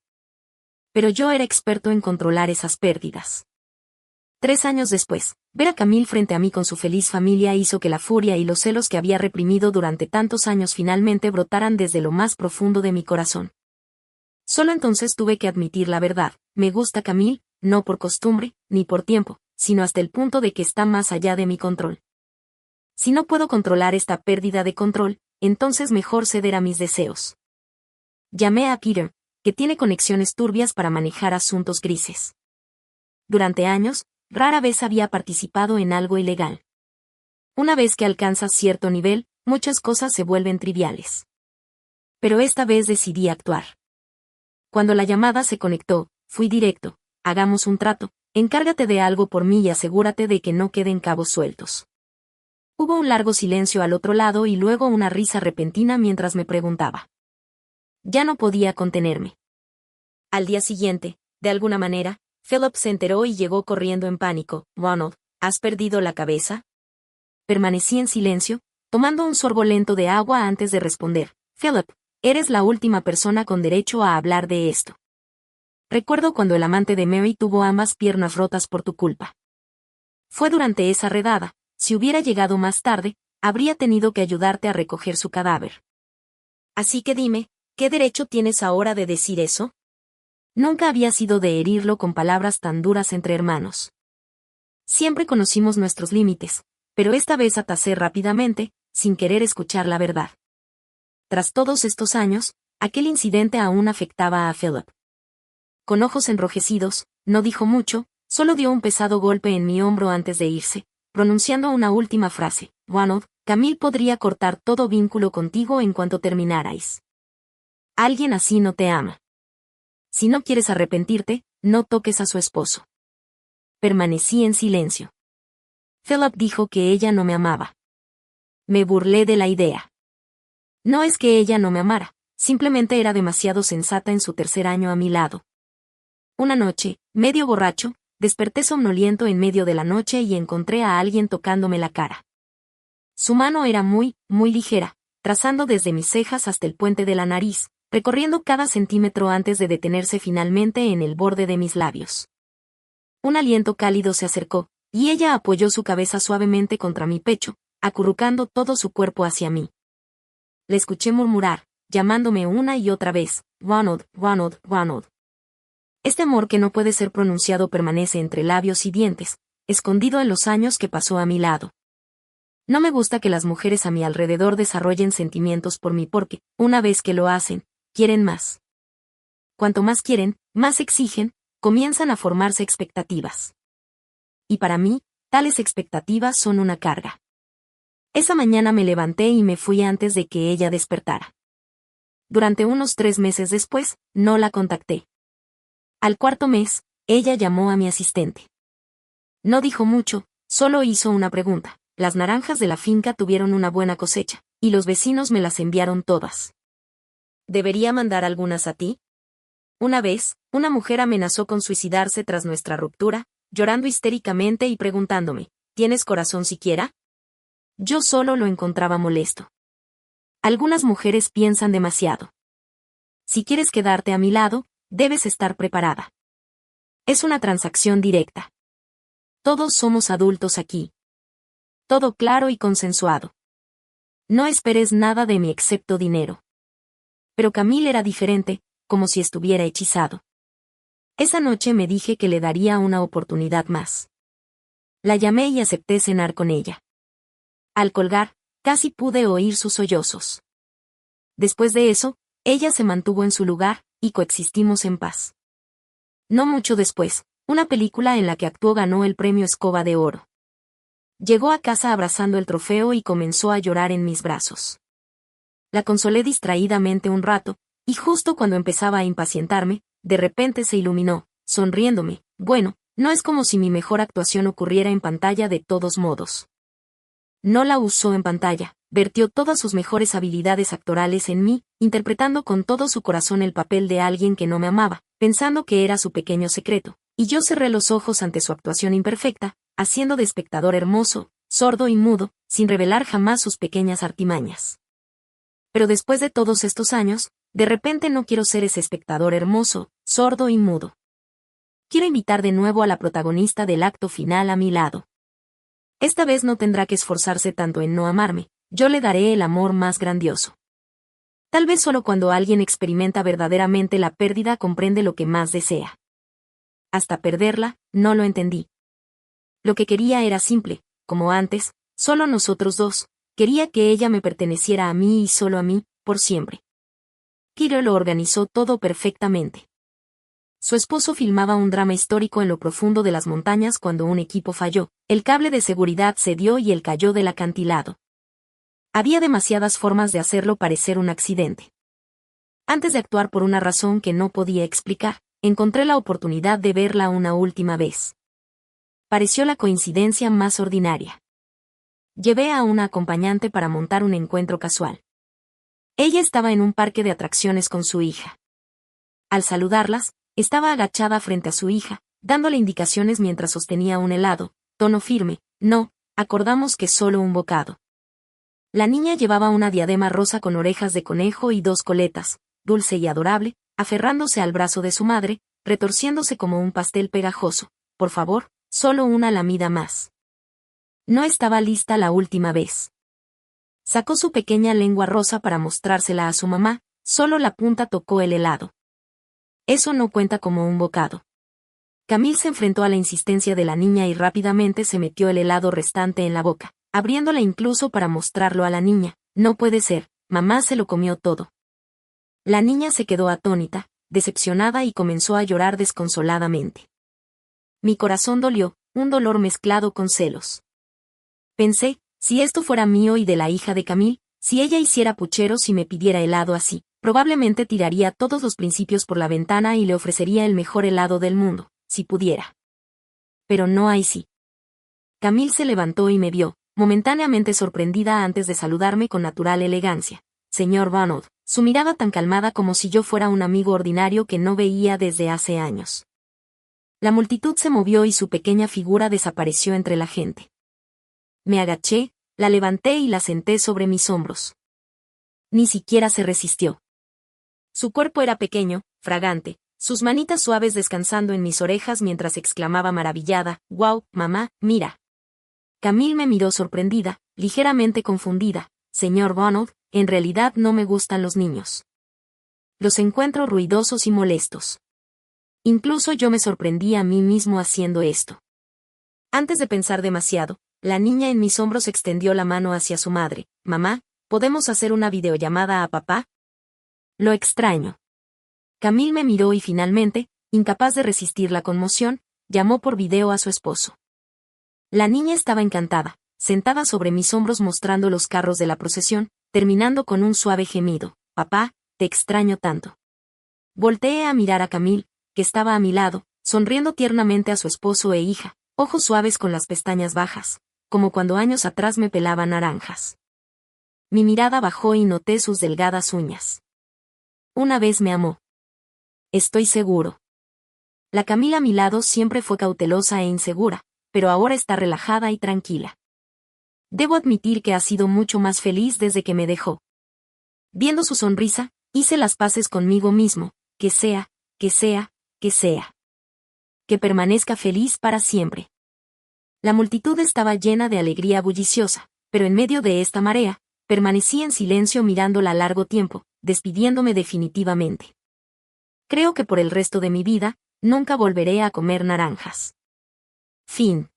[SPEAKER 1] Pero yo era experto en controlar esas pérdidas. 3 años después, ver a Camille frente a mí con su feliz familia hizo que la furia y los celos que había reprimido durante tantos años finalmente brotaran desde lo más profundo de mi corazón. Solo entonces tuve que admitir la verdad, me gusta Camille, no por costumbre, ni por tiempo, sino hasta el punto de que está más allá de mi control. Si no puedo controlar esta pérdida de control, entonces mejor ceder a mis deseos. Llamé a Peter, que tiene conexiones turbias para manejar asuntos grises. Durante años, rara vez había participado en algo ilegal. Una vez que alcanzas cierto nivel, muchas cosas se vuelven triviales. Pero esta vez decidí actuar. Cuando la llamada se conectó, fui directo, hagamos un trato, encárgate de algo por mí y asegúrate de que no queden cabos sueltos. Hubo un largo silencio al otro lado y luego una risa repentina mientras me preguntaba. Ya no podía contenerme. Al día siguiente, de alguna manera, Philip se enteró y llegó corriendo en pánico. «Ronald, ¿has perdido la cabeza?» Permanecí en silencio, tomando un sorbo lento de agua antes de responder. «Philip, eres la última persona con derecho a hablar de esto. Recuerdo cuando el amante de Mary tuvo ambas piernas rotas por tu culpa. Fue durante esa redada. Si hubiera llegado más tarde, habría tenido que ayudarte a recoger su cadáver. Así que dime, ¿qué derecho tienes ahora de decir eso?» Nunca había sido de herirlo con palabras tan duras entre hermanos. Siempre conocimos nuestros límites, pero esta vez atasé rápidamente, sin querer escuchar la verdad. Tras todos estos años, aquel incidente aún afectaba a Philip. Con ojos enrojecidos, no dijo mucho, solo dio un pesado golpe en mi hombro antes de irse, pronunciando una última frase. «Ronald, Camille podría cortar todo vínculo contigo en cuanto terminarais. Alguien así no te ama. Si no quieres arrepentirte, no toques a su esposo». Permanecí en silencio. Philip dijo que ella no me amaba. Me burlé de la idea. No es que ella no me amara, simplemente era demasiado sensata en su 3er año a mi lado. Una noche, medio borracho, desperté somnoliento en medio de la noche y encontré a alguien tocándome la cara. Su mano era muy ligera, trazando desde mis cejas hasta el puente de la nariz, recorriendo cada centímetro antes de detenerse finalmente en el borde de mis labios. Un aliento cálido se acercó, y ella apoyó su cabeza suavemente contra mi pecho, acurrucando todo su cuerpo hacia mí. Le escuché murmurar, llamándome una y otra vez, «Ronald, Ronald, Ronald». Este amor que no puede ser pronunciado permanece entre labios y dientes, escondido en los años que pasó a mi lado. No me gusta que las mujeres a mi alrededor desarrollen sentimientos por mí porque, una vez que lo hacen, quieren más. Cuanto más quieren, más exigen, comienzan a formarse expectativas. Y para mí, tales expectativas son una carga. Esa mañana me levanté y me fui antes de que ella despertara. Durante unos 3 meses después, no la contacté. Al cuarto mes, ella llamó a mi asistente. No dijo mucho, solo hizo una pregunta. Las naranjas de la finca tuvieron una buena cosecha, y los vecinos me las enviaron todas. ¿Debería mandar algunas a ti? Una vez, una mujer amenazó con suicidarse tras nuestra ruptura, llorando histéricamente y preguntándome, ¿tienes corazón siquiera? Yo solo lo encontraba molesto. Algunas mujeres piensan demasiado. Si quieres quedarte a mi lado, debes estar preparada. Es una transacción directa. Todos somos adultos aquí. Todo claro y consensuado. No esperes nada de mí excepto dinero. Pero Camille era diferente, como si estuviera hechizado. Esa noche me dije que le daría una oportunidad más. La llamé y acepté cenar con ella. Al colgar, casi pude oír sus sollozos. Después de eso, ella se mantuvo en su lugar, y coexistimos en paz. No mucho después, una película en la que actuó ganó el premio Escoba de Oro. Llegó a casa abrazando el trofeo y comenzó a llorar en mis brazos. La consolé distraídamente un rato, y justo cuando empezaba a impacientarme, de repente se iluminó, sonriéndome. Bueno, no es como si mi mejor actuación ocurriera en pantalla de todos modos. No la usó en pantalla, vertió todas sus mejores habilidades actorales en mí, interpretando con todo su corazón el papel de alguien que no me amaba, pensando que era su pequeño secreto, y yo cerré los ojos ante su actuación imperfecta, haciendo de espectador hermoso, sordo y mudo, sin revelar jamás sus pequeñas artimañas. Pero después de todos estos años, de repente no quiero ser ese espectador hermoso, sordo y mudo. Quiero invitar de nuevo a la protagonista del acto final a mi lado. Esta vez no tendrá que esforzarse tanto en no amarme, yo le daré el amor más grandioso. Tal vez solo cuando alguien experimenta verdaderamente la pérdida comprende lo que más desea. Hasta perderla, no lo entendí. Lo que quería era simple, como antes, solo nosotros dos, quería que ella me perteneciera a mí y solo a mí, por siempre. Kiro lo organizó todo perfectamente. Su esposo filmaba un drama histórico en lo profundo de las montañas cuando un equipo falló, el cable de seguridad cedió y él cayó del acantilado. Había demasiadas formas de hacerlo parecer un accidente. Antes de actuar por una razón que no podía explicar, encontré la oportunidad de verla una última vez. Pareció la coincidencia más ordinaria. Llevé a una acompañante para montar un encuentro casual. Ella estaba en un parque de atracciones con su hija. Al saludarlas, estaba agachada frente a su hija, dándole indicaciones mientras sostenía un helado, tono firme, no, acordamos que solo un bocado. La niña llevaba una diadema rosa con orejas de conejo y 2 coletas, dulce y adorable, aferrándose al brazo de su madre, retorciéndose como un pastel pegajoso. Por favor, solo una lamida más. No estaba lista la última vez. Sacó su pequeña lengua rosa para mostrársela a su mamá, solo la punta tocó el helado. Eso no cuenta como un bocado. Camille se enfrentó a la insistencia de la niña y rápidamente se metió el helado restante en la boca, abriéndola incluso para mostrarlo a la niña. No puede ser, mamá se lo comió todo. La niña se quedó atónita, decepcionada y comenzó a llorar desconsoladamente. Mi corazón dolió, un dolor mezclado con celos. Pensé, si esto fuera mío y de la hija de Camille, si ella hiciera pucheros y me pidiera helado así, probablemente tiraría todos los principios por la ventana y le ofrecería el mejor helado del mundo, si pudiera. Pero no hay sí. Camille se levantó y me vio, momentáneamente sorprendida antes de saludarme con natural elegancia. Señor Bonald, su mirada tan calmada como si yo fuera un amigo ordinario que no veía desde hace años. La multitud se movió y su pequeña figura desapareció entre la gente. Me agaché, la levanté y la senté sobre mis hombros. Ni siquiera se resistió. Su cuerpo era pequeño, fragante, sus manitas suaves descansando en mis orejas mientras exclamaba maravillada, «¡Guau, mamá, mira!». Camille me miró sorprendida, ligeramente confundida. Señor Bonald, en realidad no me gustan los niños. Los encuentro ruidosos y molestos. Incluso yo me sorprendí a mí mismo haciendo esto. Antes de pensar demasiado, La niña en mis hombros extendió la mano hacia su madre. Mamá, ¿podemos hacer una videollamada a papá? Lo extraño. Camille me miró y finalmente, incapaz de resistir la conmoción, llamó por video a su esposo. La niña estaba encantada, sentada sobre mis hombros mostrando los carros de la procesión, terminando con un suave gemido. Papá, te extraño tanto. Volteé a mirar a Camille, que estaba a mi lado, sonriendo tiernamente a su esposo e hija, ojos suaves con las pestañas bajas, como cuando años atrás me pelaba naranjas. Mi mirada bajó y noté sus delgadas uñas. Una vez me amó. Estoy seguro. La Camille a mi lado siempre fue cautelosa e insegura, pero ahora está relajada y tranquila. Debo admitir que ha sido mucho más feliz desde que me dejó. Viendo su sonrisa, hice las paces conmigo mismo, que sea, que sea, que sea. Que permanezca feliz para siempre. La multitud estaba llena de alegría bulliciosa, pero en medio de esta marea, permanecí en silencio mirándola largo tiempo, despidiéndome definitivamente. Creo que por el resto de mi vida, nunca volveré a comer naranjas. Fin.